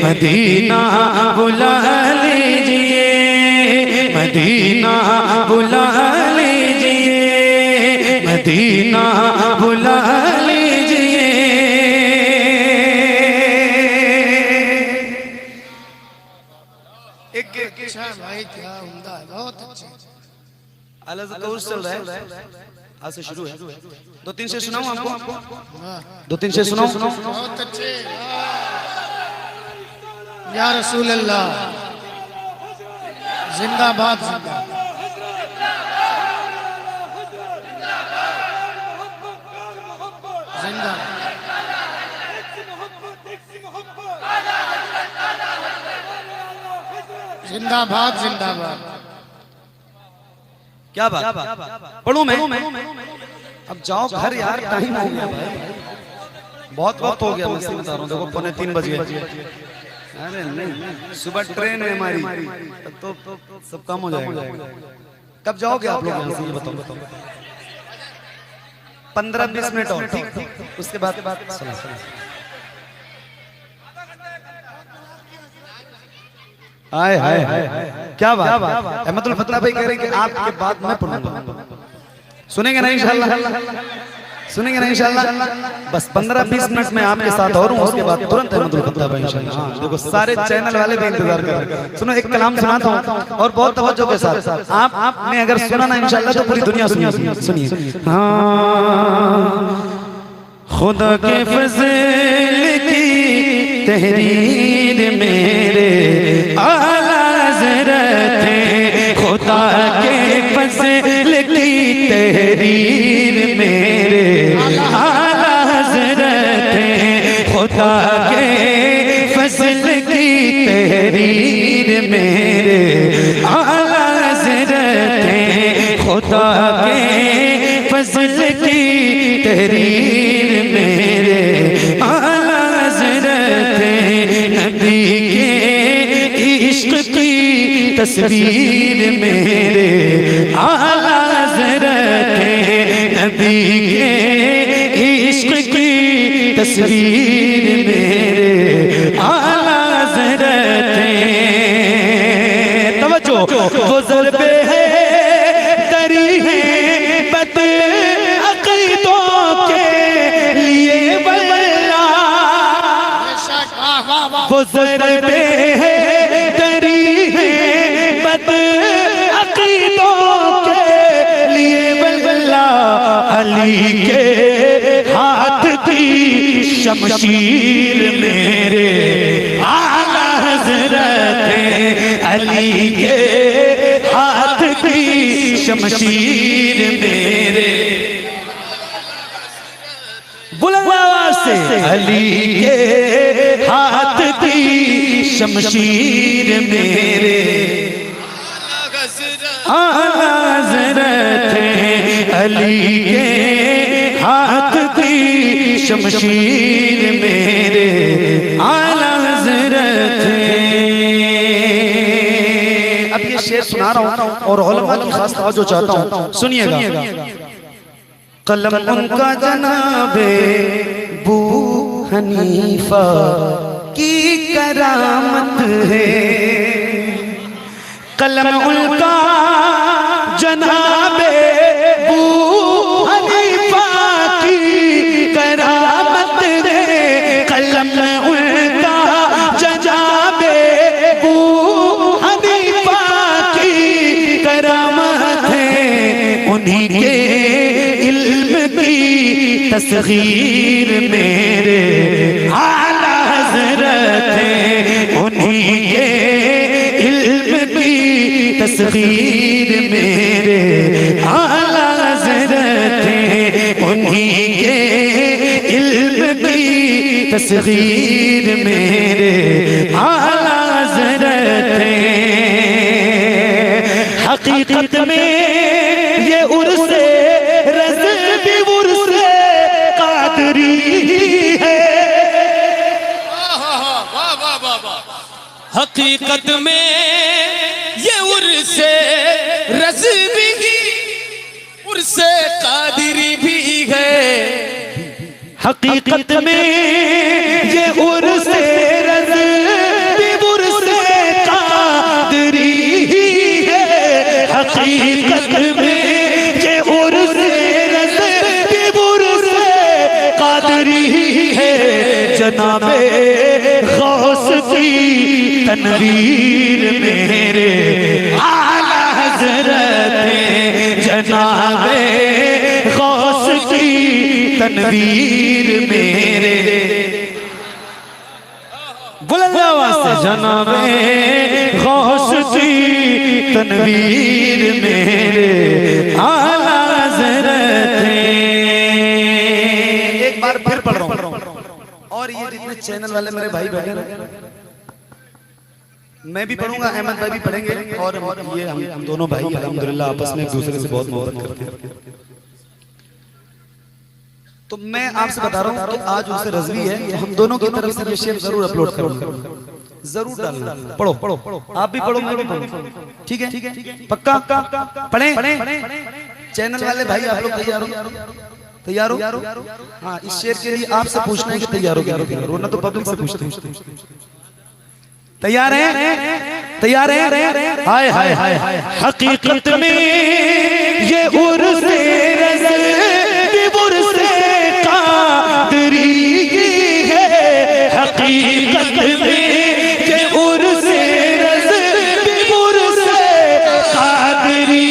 मदीना बुला लीजिए, मदीना बुला लीजिए, मदीना बुला लीजिए। अच्छा भाई, क्या उम्दा है, बहुत अच्छे। आला हज़रत का उर्स चल रहा है, आज से शुरू है। दो तीन से सुनाऊं आपको, दो तीन से सुनाऊं। बहुत अच्छे, या रसूल अल्लाह, जिंदाबाद जिंदाबाद। जिंदाबाद जिंदाबाद। क्या बात, पढ़ूं मैं? अब जाओ घर यार, टाइम हो गया भाई, बहुत वक्त हो गया। मैं बता रहा हूँ, देखो 2:45 बज गए। अरे नहीं, सुबह ट्रेन है हमारी, तो सब काम हो जाएगा। कब जाओगे आप लोग यहाँ से, ये बताओ। 15-20 मिनट और, ठीक, उसके बाद चलो। हाय हाय हाय, क्या बात। अहमदुल फतह भाई कह रहे हैं कि आपके बाद मैं पढ़ूंगा। सुनेंगे ना इंशाल्लाह? सुनेंगे ना इंशाल्लाह? बस 15-20 मिनट में आपके साथ और हूँ, उसके बाद तुरंत अहमदुल फतह भाई इंशाल्लाह। देखो सारे चैनल वाले भी इंतजार कर रहे हैं। सुनो, एक कलाम सुनाता हूँ और बहुत तवज्जो के साथ। आपने अगर सुना ना इंशाल्लाह तो पूरी दुनिया सुनिए। खुदा के फज़ल की तहरीर मेरे आला ज़रत है, खुदा के फज़ल की तहरीर मेरे आला ज़रत है, खुदा के फज़ल की तहरीर मेरे आला ज़रत है, खुदा के फज़ल की तहरीर मेरे आला ज़रत है, नबी के इश्क़ की तस्वीर मेरे आला ज़रत है, नबी के इश्क़ की तस्वीर मेरे आला ज़रत है। तवज्जो, वो ज़रबे है दरी है बद अक़ीदों के लिए वल्ला, वो ज़रबे है दरी है बद अक़ीदों के लिए वल्ला, अली के हाथ की शमशीर मेरे आला हज़रत है, अली के हाथ की शमशीर मेरे बुलंद आवाज से, अली के हाथ की शमशीर मेरे आला ज़रत है, अली के हाथ की शमशीर मेरे आला ज़रत है। अब ये शेर सुना रहा हूँ और उलमा की खास तवज्जो चाहता हूँ, सुनिएगा। कलम उनका जनाबे बू हनीफा की करामत है, कलम उनका जनाबे बू हनीफा की करामत है, कलम उनका जनाबे बू हनीफा की करामत है, उन्हीं के इल्म की तस्गीर मेरे आला हज़रत है, उन्हीं के इल्म की तस्गीर मेरे आला हज़रत है, उन्हीं के इल्म की तस्गीर मेरे आला हज़रत है। हकीकत में ये उर्से रज़्बी उर्से कादरी है, हकीकत में ये उर्से रज़्बी उर्से कादिरी भी है, हकीकत में ये उर्से रज़्बी उर्से कादरी है, हकीकत में ये उर्से रज़्बी उर्से कादरी है, जनाबे गौस की तनवीर मेरे आला हज़रत है, जनाबे गौस की तनवीर मेरे बुलंद आवाज से, जनाबे गौस की तनवीर मेरे आला हज़रत है। एक बार और ये जितने चैनल वाले मेरे भाई बैठे हैं, मैं भी पढ़ूंगा, अहमद भाई भी पढ़ेंगे, और ये हम दोनों भाई अल्हम्दुलिल्लाह आपस में एक दूसरे से बहुत मोहब्बत करते हैं। तो मैं आपसे बता रहा हूँ कि आज उनसे रज़वी है, तो हम दोनों की तरफ से ये शेर जरूर अपलोड करूंगा, जरूर डालना। पढ़ो पढ़ो, आप भी पढ़ो, मैं भी पढ़ूं, ठीक है? पक्का पढ़ें? चैनल वाले भाई आप लोग तैयार हो? तैयार हो? हाँ, इस शेर के लिए आपसे पूछना है कि तैयार हो क्या, वरना तो पब्लिक से पूछते हैं। तैयार हैं? तैयार हैं? हाय हाय हाय हाय, हकीकत में ये उर्से रज़वी उर्से कादरी है, हकीकत में ये उर्से रज़वी उर्से कादरी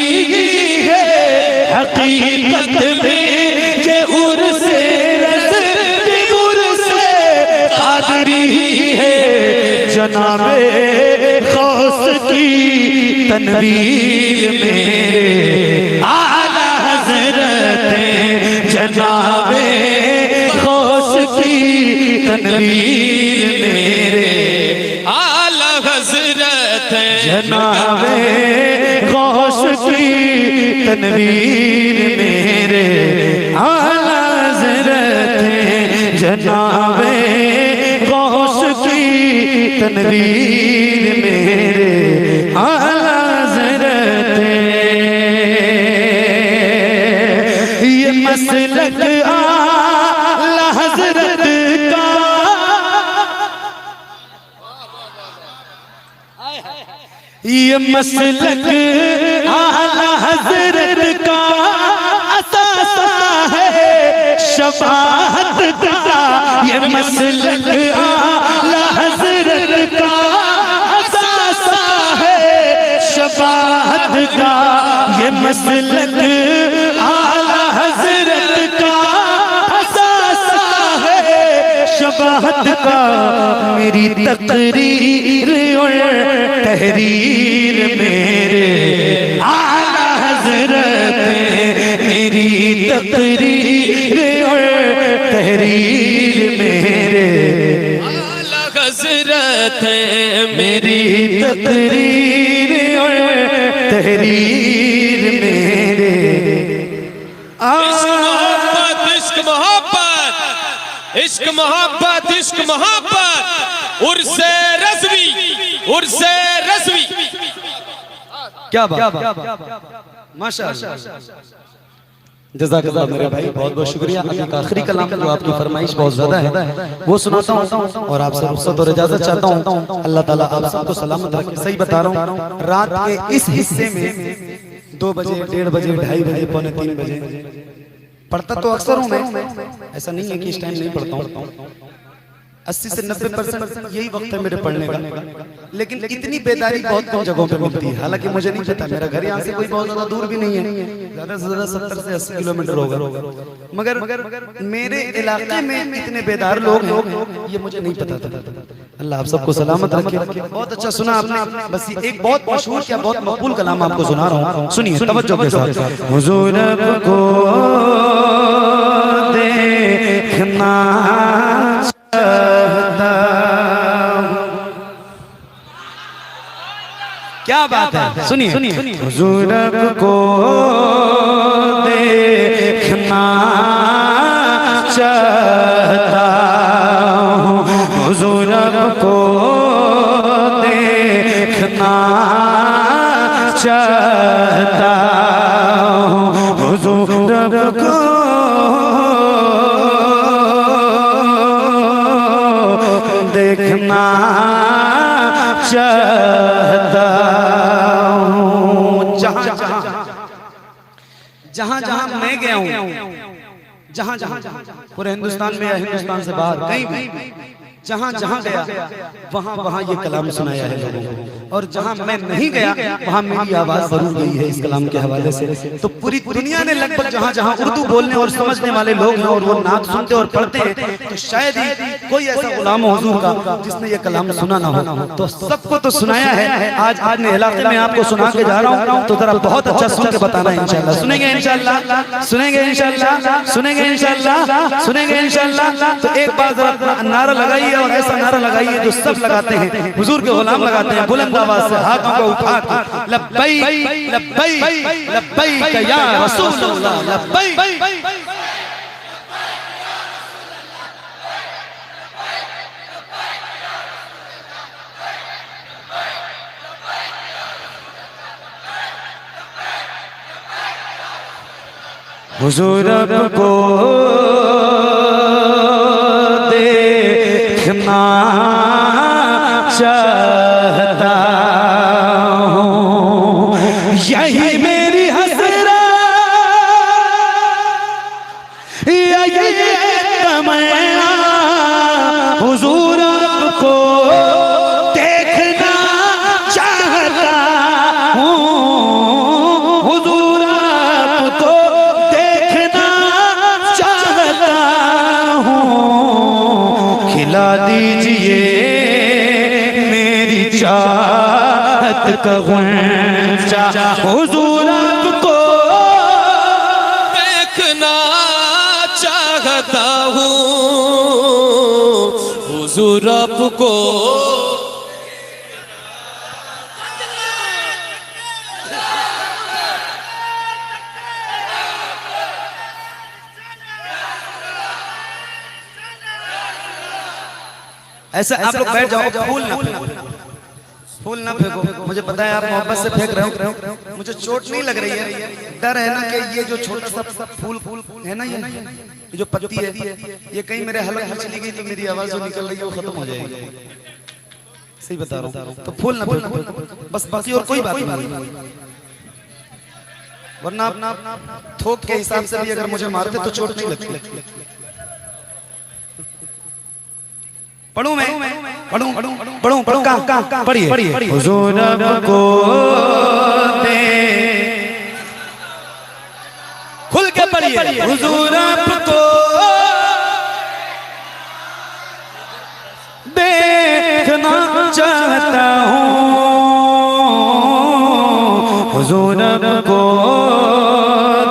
है, हकीकत में ये उर्से रज़वी उर्से कादरी है। जनाबे गौस की तनवीर मेरे आला हज़रत, जनाबे गौस की तनवीर मेरे आला हज़रत, जनाबे गौस की तनवीर मेरे आला हज़रत, जनाबे गौस की तनवीर मेरे आला हज़रत। ये मसलक आला हज़रत का, ये मसलक आला हज़रत का असासा है शफ़ाअत का, ये मसलक आला हज़रत का असासा है शफ़ाअत का, ये मसलक आला हज़रत का असासा है शफ़ाअत का। मेरी तकरीर और तहरीर मेरे आला हज़रत, मेरी तकरीर और तहरीर मेरे आला हज़रत, मेरी तकरीर और तहरीर मेरे। इश्क मोहब्बत, इश्क मोहब्बत, इश्क मोहब्बत, उर्से रज़वी, उर्से रज़वी। क्या बात, माशाअल्लाह, जज़ाकल्लाह मेरे भाई, बहुत बहुत शुक्रिया। एक आखिरी कलाम जो आपकी फरमाइश बहुत ज्यादा है वो सुनाता हूँ और आपसे रुख़्सत और इजाजत चाहता हूँ। अल्लाह ताला आप सबको सलामत रखे। सही बता रहा हूँ, रात के इस हिस्से में 2 बजे, 1:30 बजे, 2:30 बजे, 2:45 बजे पढ़ता तो अक्सर हूँ मैं, ऐसा नहीं है कि इस टाइम नहीं पढ़ता हूँ। 80 से 90% यही वक्त है मेरे पढ़ने का, लेकिन इतनी बेदारी बहुत कम जगहों पे मिलती है। हालांकि मुझे नहीं पता, मेरा घर यहाँ से कोई बहुत ज्यादा दूर भी नहीं है, ज्यादा से ज्यादा 70 से 80 किलोमीटर होगा, मगर मेरे इलाके में इतने बेदार लोग हैं ये मुझे नहीं पता था। अल्लाह आप सबको सलामत रखे। बहुत अच्छा सुना आपने। बस एक बहुत मशहूर क्या बहुत मकबूल कलाम आपको सुना रहा हूँ, सुनिए तवज्जो के साथ। हुजूर को देखना क्या बात है, सुनिए। हुजूर को देखना चाहता हूँ, हुजूर को देखना चाहता हूँ, हुजूर को देखना चाहता हूँ। जहाँ जहाँ मैं गया हूँ, जहाँ जहाँ पूरे हिंदुस्तान में या हिंदुस्तान से बाहर कहीं भी जहाँ जहाँ गया वहाँ वहाँ ये कलाम सुनाया है लोगों को, और जहाँ मैं नहीं गया वहाँ मेरी आवाज जरूर गई है इस कलाम के हवाले से। तो पूरी दुनिया ने लगभग जहाँ जहाँ उर्दू बोलने और समझने वाले लोग हैं और वो नात सुनते और पढ़ते हैं, तो शायद ही कोई ऐसा गुलाम हुजूर का जिसने ये कलाम सुना ना हो। तो सबको तो सुनाया है, आज अपने इलाके में आपको सुना के जा रहा हूँ, तो जरा बहुत अच्छा सुन के बताना इंशाल्लाह। सुनेंगे इंशाल्लाह, सुनेंगे इंशाल्लाह, सुनेंगे इंशाल्लाह, सुनेंगे इंशाल्लाह। तो एक बार जरा नारा लगाइए, और ऐसा नारा लगाइए जो सब लगाते हैं, हुजूर के गुलाम लगाते हैं, बुलंद आवाज से हाथों को उठा के लब्बैक लब्बैक लब्बैक या रसूल अल्लाह लब्बैक। हुजूर को देखना चाहता हूँ, यही मेरी हसरत, यही तमन्ना, हुजूर को देखना चाहता हूँ, हुजूर को देखना चाहता हूँ, खिला दीजिए मेरी चाहत का गुंचा, हुजूर आपको देखना चाहता हूँ, हुजूर आपको ऐसा आप लोग बैठ जाओ, फूल ना फेंको, फूल ना फेंको। मुझे पता है आप मोहब्बत से फेंक रहे हो, मुझे चोट नहीं लग रही है। डर है ना कि ये जो छोटा सा फूल है ना, ये जो पत्ती है, ये कहीं मेरे हलक में चली गई तो मेरी आवाज जो निकल रही है वो खत्म हो जाएगी। सही बता रहा हूँ। तो फूल ना फेंको बस, बाकी और कोई बात नहीं। वरना आप थोक के हिसाब से भी अगर मुझे मारते तो चोट नहीं लगती। पढ़ूं मैं, पढ़ूं पढ़ूं पढ़ूं पढ़ूं कहाँ पढ़िए। हुजूर आपको दे, खुल के पढ़िए। हुजूर आपको देखना चाहता हूँ, हुजूर आपको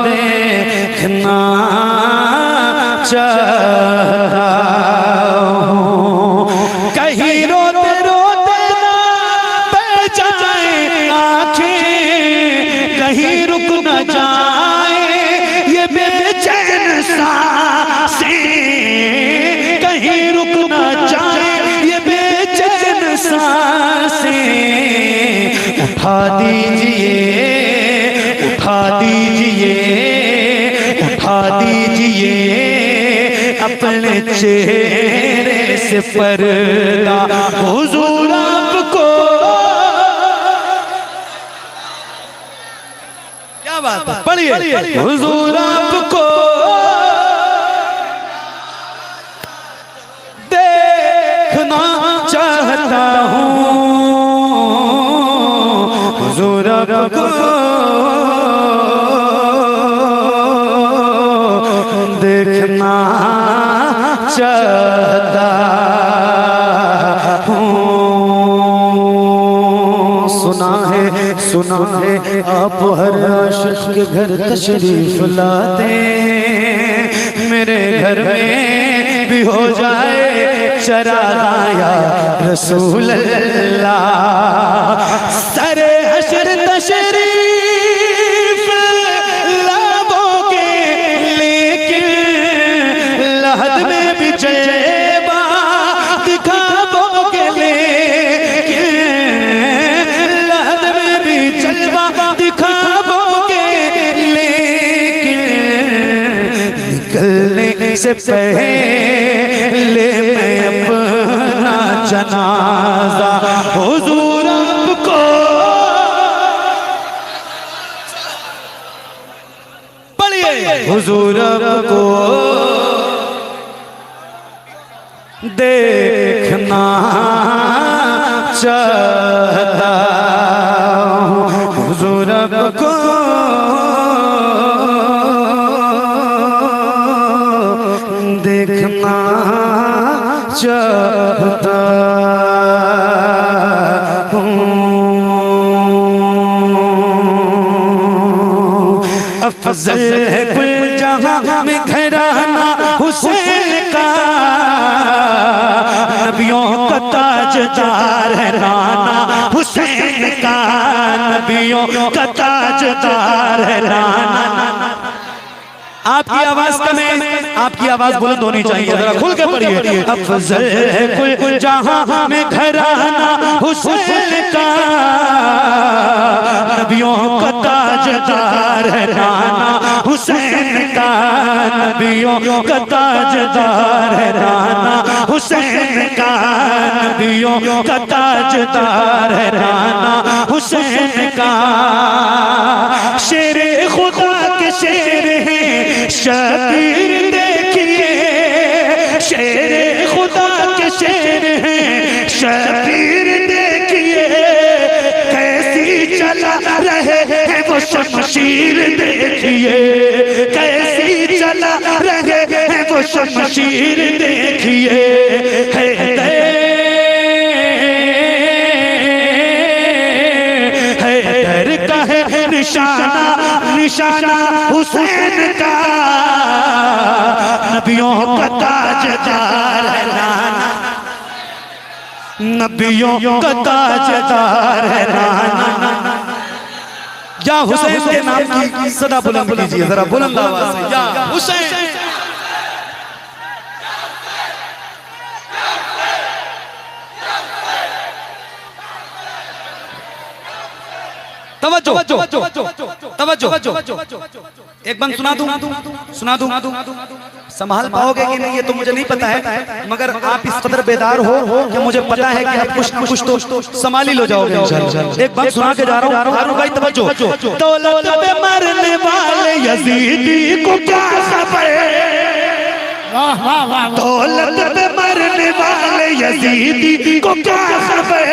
देखना चाहता हूँ, कहीं रोते रोते ना बह जाए आँखें, कहीं रुक न जाए ये बेचैन सांसें, कहीं रुक न जाए ये बेचैन सांसें, उठा दीजिए, उठा दीजिए, उठा दीजिए अपने चेहरे से पर्दा, हुजूर आपको। क्या बात है, पढ़िए। हुजूर आपको देखना चाहता हूँ, हुजूर आपको देखना चाहता हूँ। सुना है आप हर आशिक के घर तशरीफ लाते हैं, मेरे घर में भी हो जाए चराया रसूल अल्लाह, सरे हशर तशरीफ लाओगे लेकिन लहद में भी जैबा दिखाओगे, लेकिन लहद में भी जलवा दिखाओगे, लेकिन निकलने से पहले मैं अपना जनाजा हुजूर आपको पढ़िए। हुजूर आपको देख चाहता हूँ हुजूर आपको देखना चाहता अफजल है कुल जहां में घराना हुसैन का, नबियों का ताजदार है राना हुसैन का, नबियों का ताजदार है राना। आपकी आवाज कम है, आपकी आवाज बुलंद होनी चाहिए, जरा खुल के पढ़िए। अफजल है कुल जहां में घराना हुसैन का, नबियों का ताजदार है राना हुसैन का, नबियों का ताजदार है राना हुसैन का, नबियों का ताजदार है राना हुसैन का। शेरे खुदा के शेर हैं शबीर देखिए, शेरे खुदा के शेर हैं शबीर देखिए, कैसी चला रहे हैं वो शमशीर देखिए, कैसी चला रहे हैं वो शमशीर देखिए। हैदर का है निशाना, निशाना हुसैन का, नबियों का ताजदार है राना, नबियों का ताजदार है राना। या हुसैन के नाम की सदा बुलंद कीजिए, जरा बुलंद आवाज से, या हुसैन। तवज्जो तवज्जो, एक बंद सुना दूं, संभाल पाओगे कि नहीं ये तो मुझे नहीं पता है, मगर आप इस कदर बेदार हो कि मुझे पता है कि आप कुछ न कुछ तो संभाल ही लो जाओगे इंशाल्लाह। एक बंद सुना के जा रहा हूँ भाई, तवज्जो। दौलत पे मरने वाले यजीदी को क्या खबर, दौलत पे मरने वाले यजीदी को क्या खबर,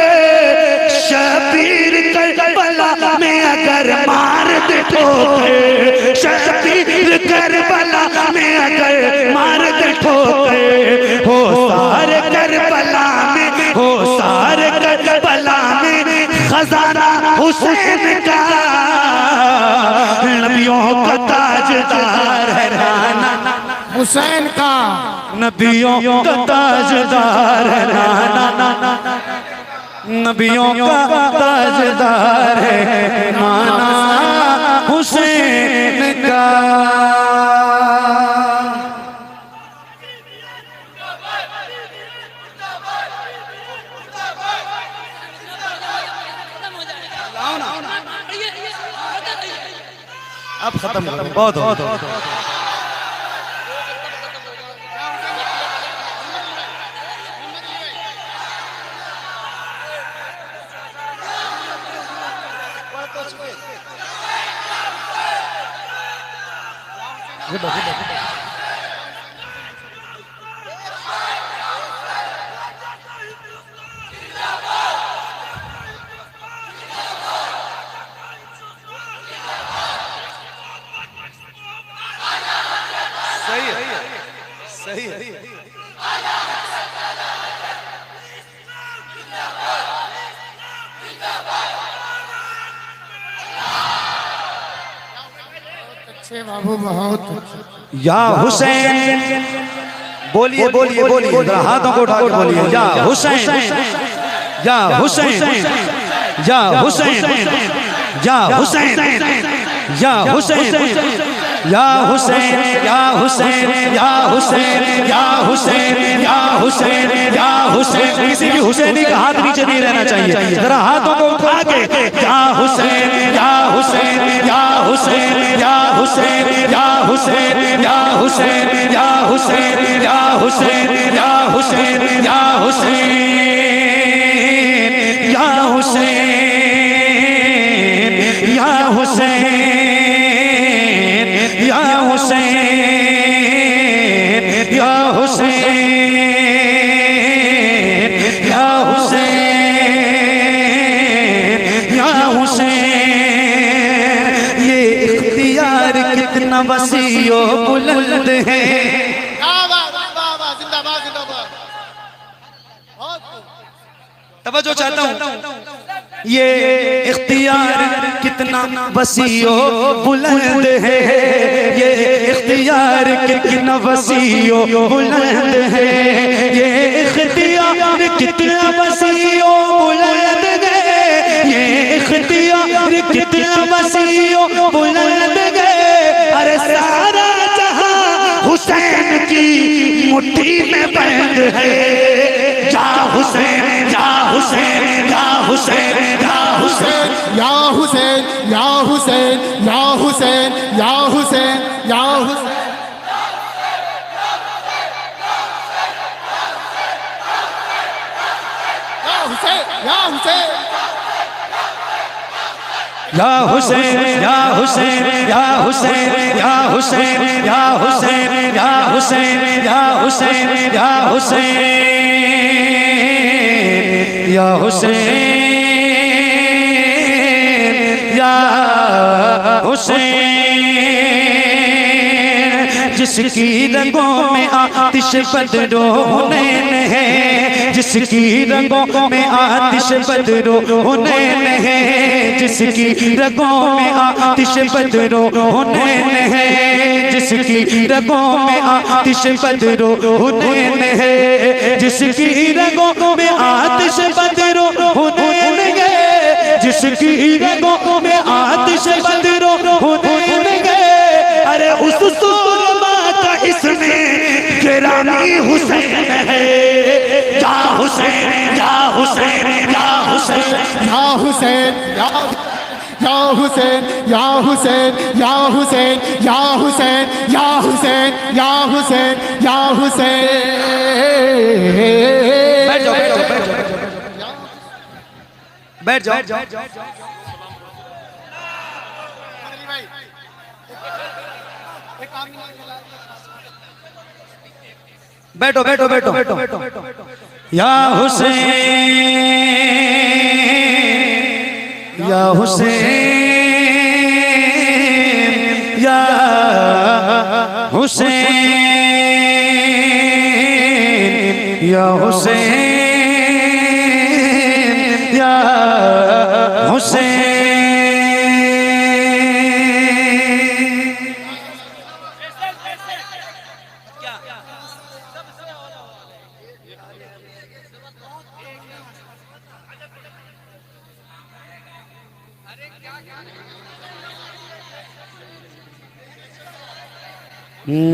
शबीर करबला में अगर मार दे ठोकर, शबीर करबला में अगर मार दे ठोकर, हो सारे करबला में, हो सारे करबला में खजाना हुसैन का, नबियों का ताजदार है राना हुसैन का, नबियों का ताजदार है राना, नबियों का ताजदार है नाना हुसैन का। अब खत्म करो, बहुत हो। सही है। अच्छे बाबू, बहुत या हुसैन, बोलिए बोलिए बोलिए, हाथों को उठा के बोलिए, या हुसैन, या हुसैन, या हुसैन, या हुसैन, या हुसैन, या हुसैन, या हुसैन, या हुसैन, या हुसैन, या हुसैन, या हुसैन। किसी भी हुसैनी का हाथ नीचे नहीं रहना चाहिए, जरा हाथों को उठा के, या हुसैन, या हुसैन, या हुसैन, या हुसैन, या हुसैन, या हुसैन, या हुसैन, या हुसैन, या हुसैन, या हुसैन, या हुसैन, या हुसैन, या हुसैन, या हुसैन, या हुसैन, वसीओ बुलंद है। वाह वाह वाह वाह, जिंदाबाद जिंदाबाद। बहुत खूब। तवज्जो चाहता हूँ, ये इख्तियार कितना वसीओ बुलंद है, ये इख्तियार कितना वसीओ बुलंद है, ये इख्तियार कितना वसीओ बुलंद है, ये इख्तियार कितना वसीओ बुलंद है। अरे सारा जहां हुसैन की मुट्ठी में बंद है। या हुसैन या हुसैन या हुसैन या हुसैन या हुसैन या हुसैन या हुसैन या हुसैन या हुसैन। या हुसैन या हुसैन या हुसैन या हुसैन या हुसैन या हुसैन या हुसैन या हुसैन या हुसैन या हुसैन या हुसैन या हुसैन। जिसकी रंगों में आतिश बदरो हुनैन है, जिसकी रंगों में आतिश बदरो हुनैन है, जिसकी रंगों में आतिश बदरो हुनैन है, जिसकी रंगों में आतिश बदरो हुनैन है, जिसकी रंगों में आतिश बदरो हुनैन है, जिसकी रंगों में आतिश बदरो हुनैन है। अरे उस सूरमा का इसमें गिरानी हुसैन है। या हुसैन या हुसैन या हुसैन या हुसैन या हुसैन या हुसैन या हुसैन या हुसैन या हुसैन या हुसैन या हुसैन। बैठ जाओ बैठ जाओ बैठ जाओ। बैठो बैठो बैठो बैठो। या हुसैन या हुसैन या हुसैन या हुसैन या हुसैन।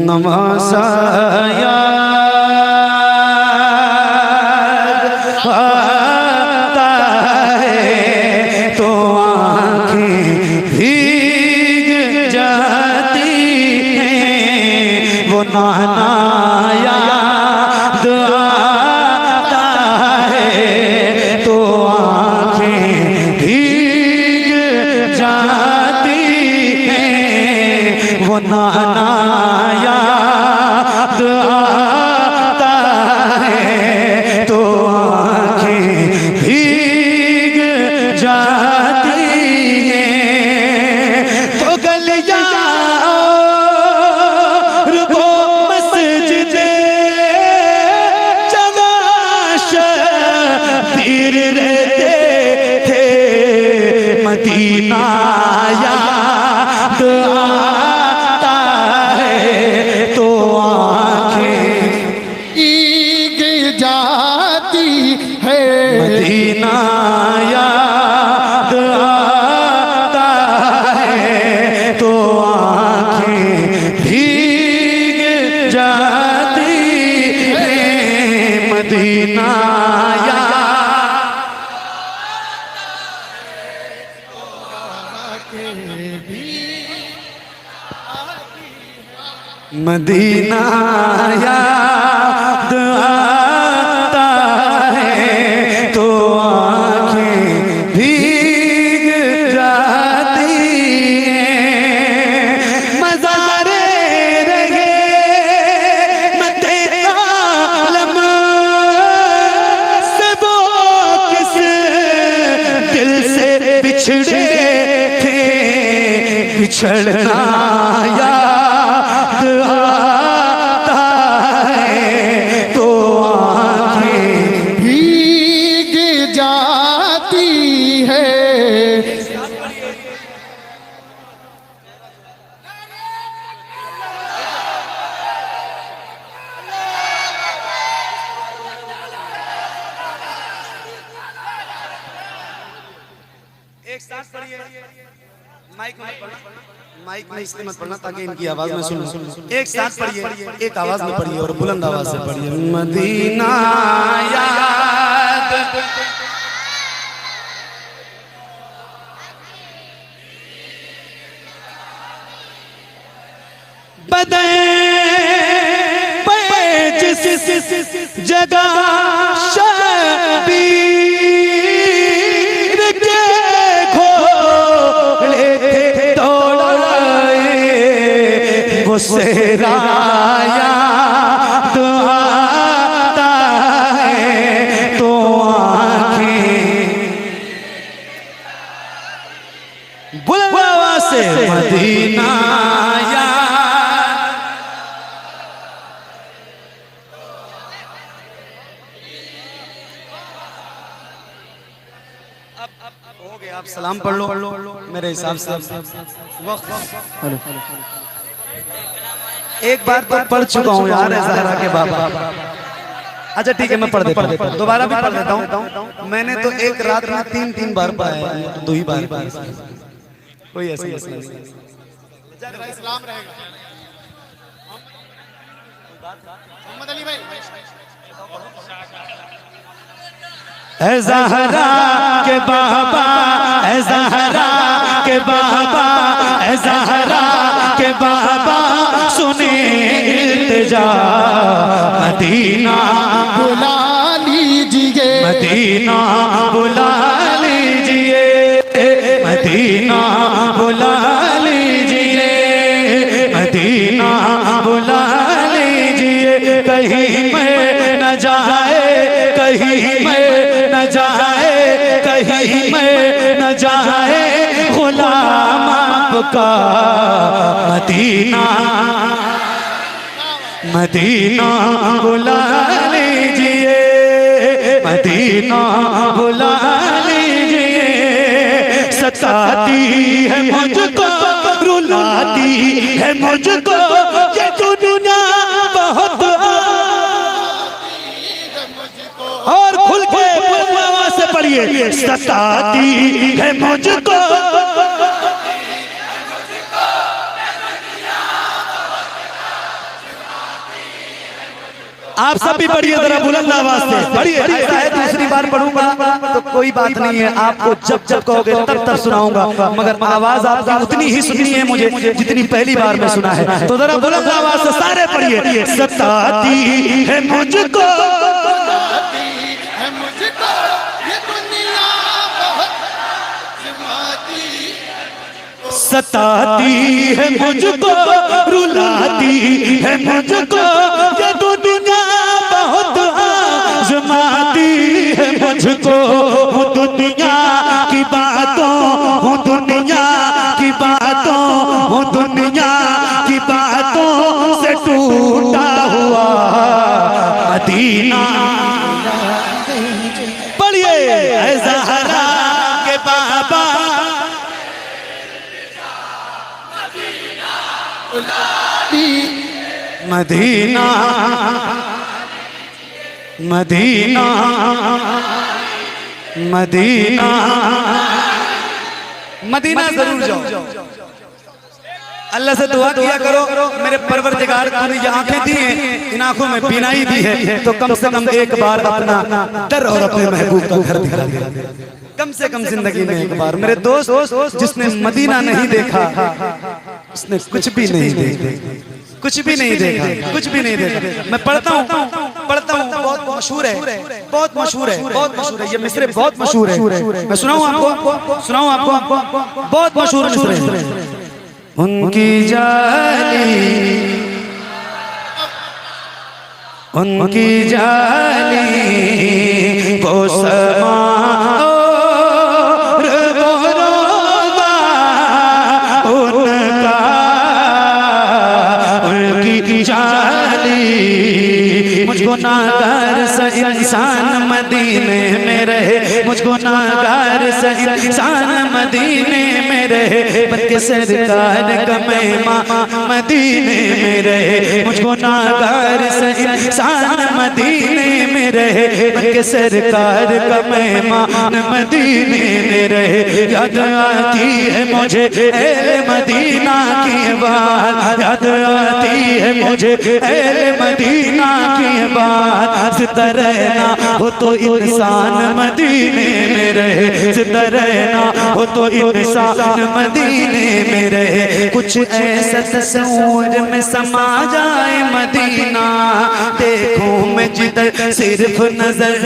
नमाज़ आता है तो आँखें भीग जाती हैं, वो नाना याद आता है तो आँखें भीग जाती हैं, वो नाना याद आता है तो आँखें भीग जाती हैं। तो गलियाँ और वो मस्जिदे जगह शबीर रहते थे, मदीना याद आता है तो आँखें भीग जाती है। मदीना याद आता है तो आँखें भीग जाती हैं, मदीना मदीना याद आता है तो आँखें भीग जाती हैं। मज़ारे रहे मते आलम से वो किस दिल से बिछड़े थे, बिछड़ना याद साथ पढ़िए, माइक में पढ़ना, माइक में इसलिए मत पढ़ना ताकि इनकी आवाज में सुन। एक साथ पढ़िए, एक आवाज में पढ़िए और बुलंद आवाज से पढ़िए। मदीना याद बदे जिस जगह शबीर के घोड़े थे दौड़ाए, वो सेराया तो आता है तो आँखें बुलंद आवाज से मदीना हो गया। आप सलाम पढ़ लो मेरे हिसाब से। एक बार तो पढ़ चुका हूँ यार ज़हरा के बाबा। अच्छा ठीक है, मैं पढ़ देता हूँ, दोबारा भी पढ़ देता हूँ। मैंने तो एक रात में 3 बार पढ़ा है, तो 2 ही बार कोई ऐसा मसला नहीं। इस्लाम रहेगा। मोहम्मद अली भाई ऐ ज़हरा के बाबा, ऐ ज़हरा के बाबा, ऐ ज़हरा के बाबा, सुने इल्तिजा मदीना बुला लीजिए, मदीना बुला लीजिए, मदीना बुला लीजिए, मदीना बुला लीजिए। कहीं मैं न जाए, कहीं मैं न जाए, कहीं मैं न जाए गुलाम आपका मदीना, मदीना बुला लीजिए, मदीना बुला लीजिए। सताती है मुझको, रुलाती है मुझको ये दुनिया बहुत, और खुल के आवाज से पढ़िए। सताती है मुझको, आप सब भी पढ़िए जरा बुलंद आवाज से पढ़िए। ऐसा है दूसरी बार पढ़ूंगा तो कोई बात नहीं है, आपको जब जब कहोगे तब तब सुनाऊंगा, मगर आवाज आपकी उतनी ही सुननी है मुझे जितनी पहली बार में सुना है। तो जरा बुलंद आवाज से सारे पढ़िए। सताती है मुझको, है मुझको ये दुनिया बहुत जमाती, सताती है मुझको, रुलाती है मुझको ये दुनिया बहुत, आज़माती है मुझको। हूँ दुनिया की बातों, हूँ दुनिया की बातों, हूँ दुनिया की बातों से टूटा हुआ मदीना। पढ़िए ऐ ज़हरा के बाबा, मदीना मदीना मदीना मदीना जरूर जाओ। अल्लाह से दुआ किया करो, मेरे परवरदिगार तूने ये आंखें दी हैं, इन आंखों में बीनाई दी है, तो कम से कम एक बार अपना दर और अपने महबूब का घर दिखा दे, कम से कम जिंदगी में एक बार। मेरे दोस्त, जिसने मदीना नहीं देखा उसने कुछ भी नहीं देखा, कुछ भी नहीं देखा, कुछ भी नहीं देखा। मैं पढ़ता हूँ, बहुत मशहूर है, बहुत मशहूर है, बहुत मशहूर है, ये मिसरे बहुत मशहूर है। मैं सुनाऊँ आपको, बहुत मशहूर मिसरे। उनकी जाली, उनकी जाली वो समा और वो रोज़ा उनका, उनकी जाली मुझको नागार से इंसान मदीने में रहे, मुझको नागार से इंसान मदीने में रहे, बल्कि सरकार का मेहमान मदीने में रहे, मुझको नागार से इंसान मदीने में रहे, के सरकार का मेहमान मदीने में रहे। याद आती है मुझे अहले मदीना की बात, याद आती है मुझे अहले मदीना की बात। जिंदा रहना हो तो इंसान मदीने में रहे, जिंदा रहना हो तो इंसान मदीने में रहे। कुछ ऐसा तस्वीर में समा जाए मदीना, देखूं मैं जिधर सिर्फ नजर,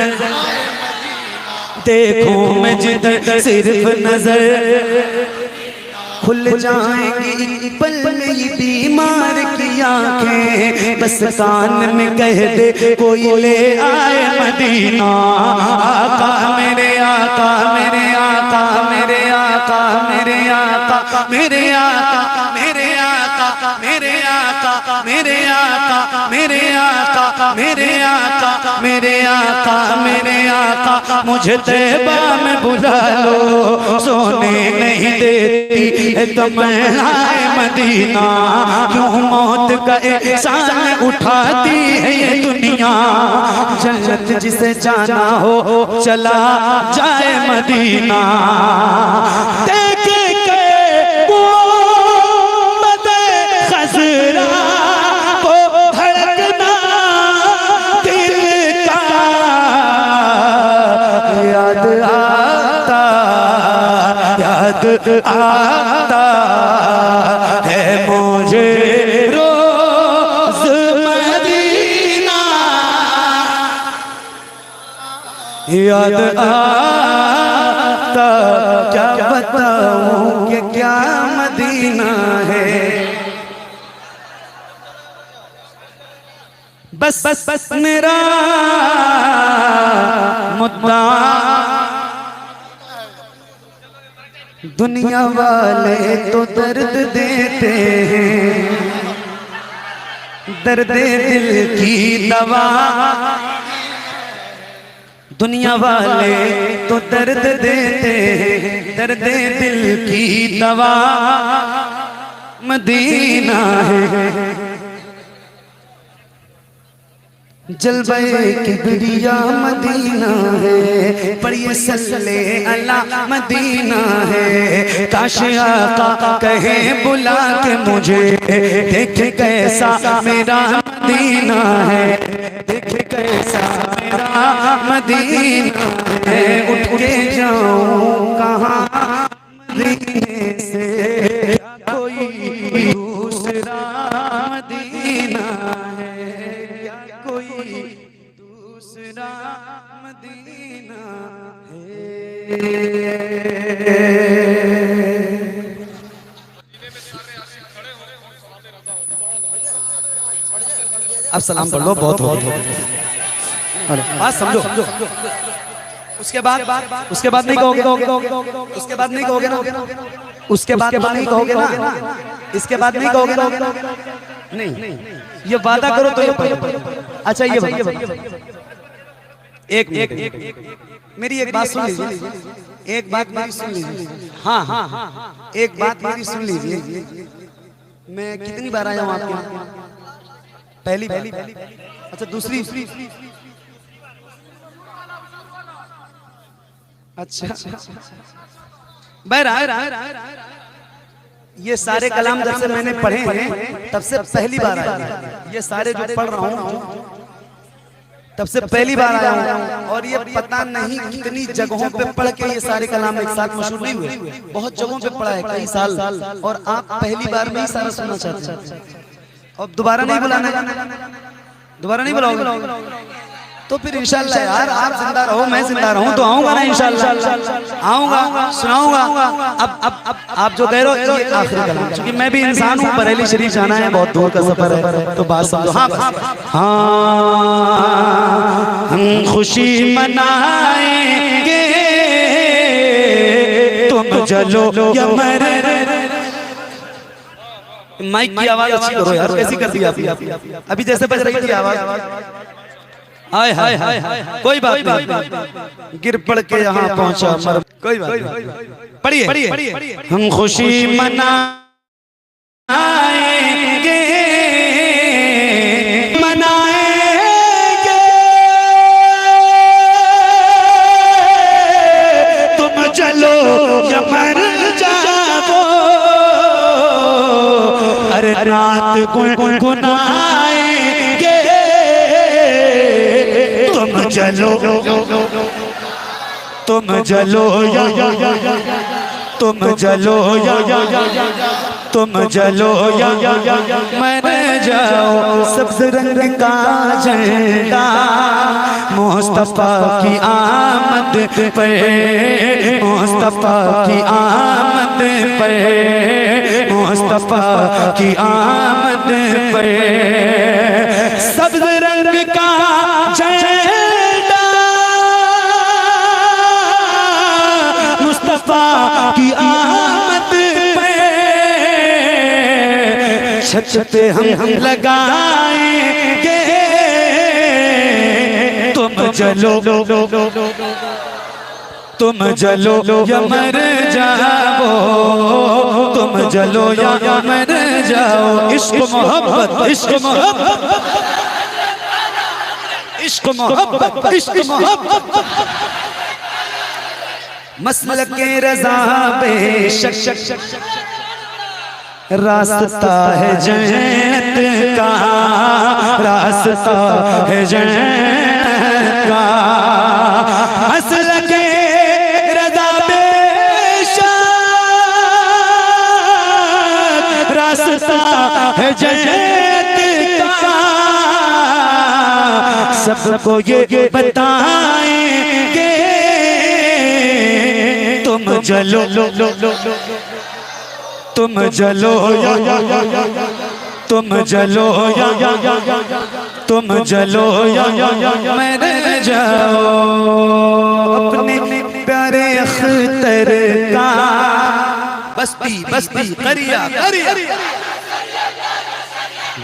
देखूं मैं जिधर सिर्फ नजर। खुल जाएंगी पल में ये बीमार की आंखें, बस कान में कह दे कोई ले आए मदीना। आका मेरे आका मेरे आका मेरे आका मेरे आका मेरे आका मेरे आका मेरे आका मेरे आका मेरे आका मेरे आका मेरे आका मेरे आका। मुझे तैबा में बुला लो, सोने नहीं देती तो मैं आए मदीना। क्यों मौत का एहसान उठाती है ये दुनिया, जन्नत जिसे जाना हो चला जाए मदीना। देखे के वो मदे खजरा को धड़कना दिल का याद आता, याद आता है मुझे रोज मदीना। याद आता क्या बताऊं कि क्या मदीना है। बस बस बस मेरा मुद्दा दुनिया वाले तो दर्द देते हैं, दर्द दिल की दवा। दुनिया वाले तो दर्द देते हैं, दर्द दिल की दवा मदीना है। जलवे किबरिया मदीना है, पर ये सल्ले अला मदीना है। काश आका कहे बुला के मुझे, देख कैसा मेरा मदीना है, देख कैसा मेरा मदीना है। उठ के जाऊं कहाँ मदीने से, कोई दूसरा मदीना है, कोई दूसरा मदीना है। अब सलाम पढ़ लो, बहुत हो गया। बात समझो, उसके बाद नहीं कहोगे, उसके बाद नहीं कहोगे ना, उसके बाद नहीं कहोगे ना, इसके बाद नहीं कहोगे ना। नहीं, ये वादा करो तो ये पढ़ो। अच्छा ये एक मेरी एक बात सुन लीजिए, एक बात मेरी सुन लीजिए। हाँ हाँ हाँ, एक बात मेरी सुन लीजिए। मैं कितनी बार आया हूँ आपके यहाँ? पहली बार। अच्छा दूसरी? अच्छा ये सारे कलाम जब से मैंने पढ़े हैं तब से पहली बार आया। ये सारे जो पढ़ रहा हूँ तब से पहली बार आया हूँ, और ये पता नहीं कितनी जगहों पे पढ़ के ये सारे कलाम एक साथ मशहूर नहीं हुए। बहुत जगहों पे पढ़ा है, कई साल, और आप पहली बार में ही सारा सुनना चाहते हैं। अब दोबारा नहीं बुलाना, दोबारा नहीं बुलाओगे तो फिर इंशाल्लाह यार आप जिंदा रहो, मैं जिंदा रहूं तो आऊंगा ना, इंशाल्लाह आऊंगा, सुनाऊंगा। अब आप जो कह रहे हो ये आखिरी कलाम, क्योंकि मैं भी इंसान हूं, बरेली शरीफ जाना है, बहुत दूर का सफर है, तो बात समझो। हाँ हम खुशी मनाएंगे, तुम जलो या मरे। माइक की आवाज अच्छी करो यार, कैसी कर दी आपने? अभी जैसे बज रही थी आवाज, हाय हाय हाय, कोई बात नहीं, गिर पड़ के यहाँ पहुंचा मर, कोई बात नहीं। पढ़िए, हम खुशी मनाएंगे, मनाएंगे नात गुनगुनाएंगे। तुम जलो तुम जलो तुम जलो तुम जलो मर जाओ सब्ज रंग का झंडा मुस्तफा की आमद पर, मुस्तफा की आमद पर, मुस्तफा की आमद पर सब्ज रंग का झंडा मुस्तफा की आमद पे छत पे हम लगाएंगे। तुम जलो तुम जलो या मर जाओ, तुम जलो या मर जाओ। इश्क मोहब्बत इश्क मोहब्बत इश्क मोहब्बत इश्क मोहब्बत मसलक के रज़ा बेशक रास्ता है जन्नत का, रास्ता है जन्नत का। मसलक के रज़ा बेशक रास्ता है जन्नत का। सबको ये बताएंगे। तुम जलो तुम जलो तुम जलो तुम जलो मर जाओ अपने प्यारे अख्तर का। बस्ती बस्ती करिया करिया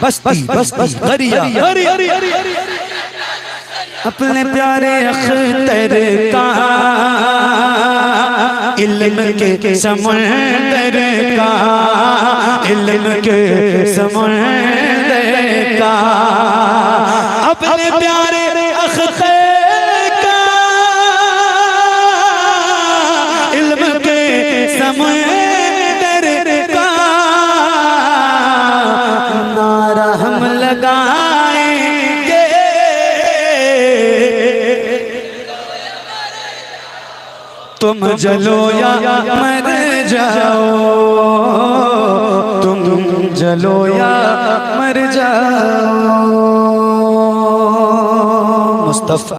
बस्ती बस्ती करिया अपने प्यारे अख्तर का। इल्म के समंदर का, इल्म के समंदर का अपने प्यारे अख्तर का। इल्म के समंदर का नारा हम लगाएंगे। तुम जलो या मर जाओ, तुम जलो या मर जाओ। मुस्तफा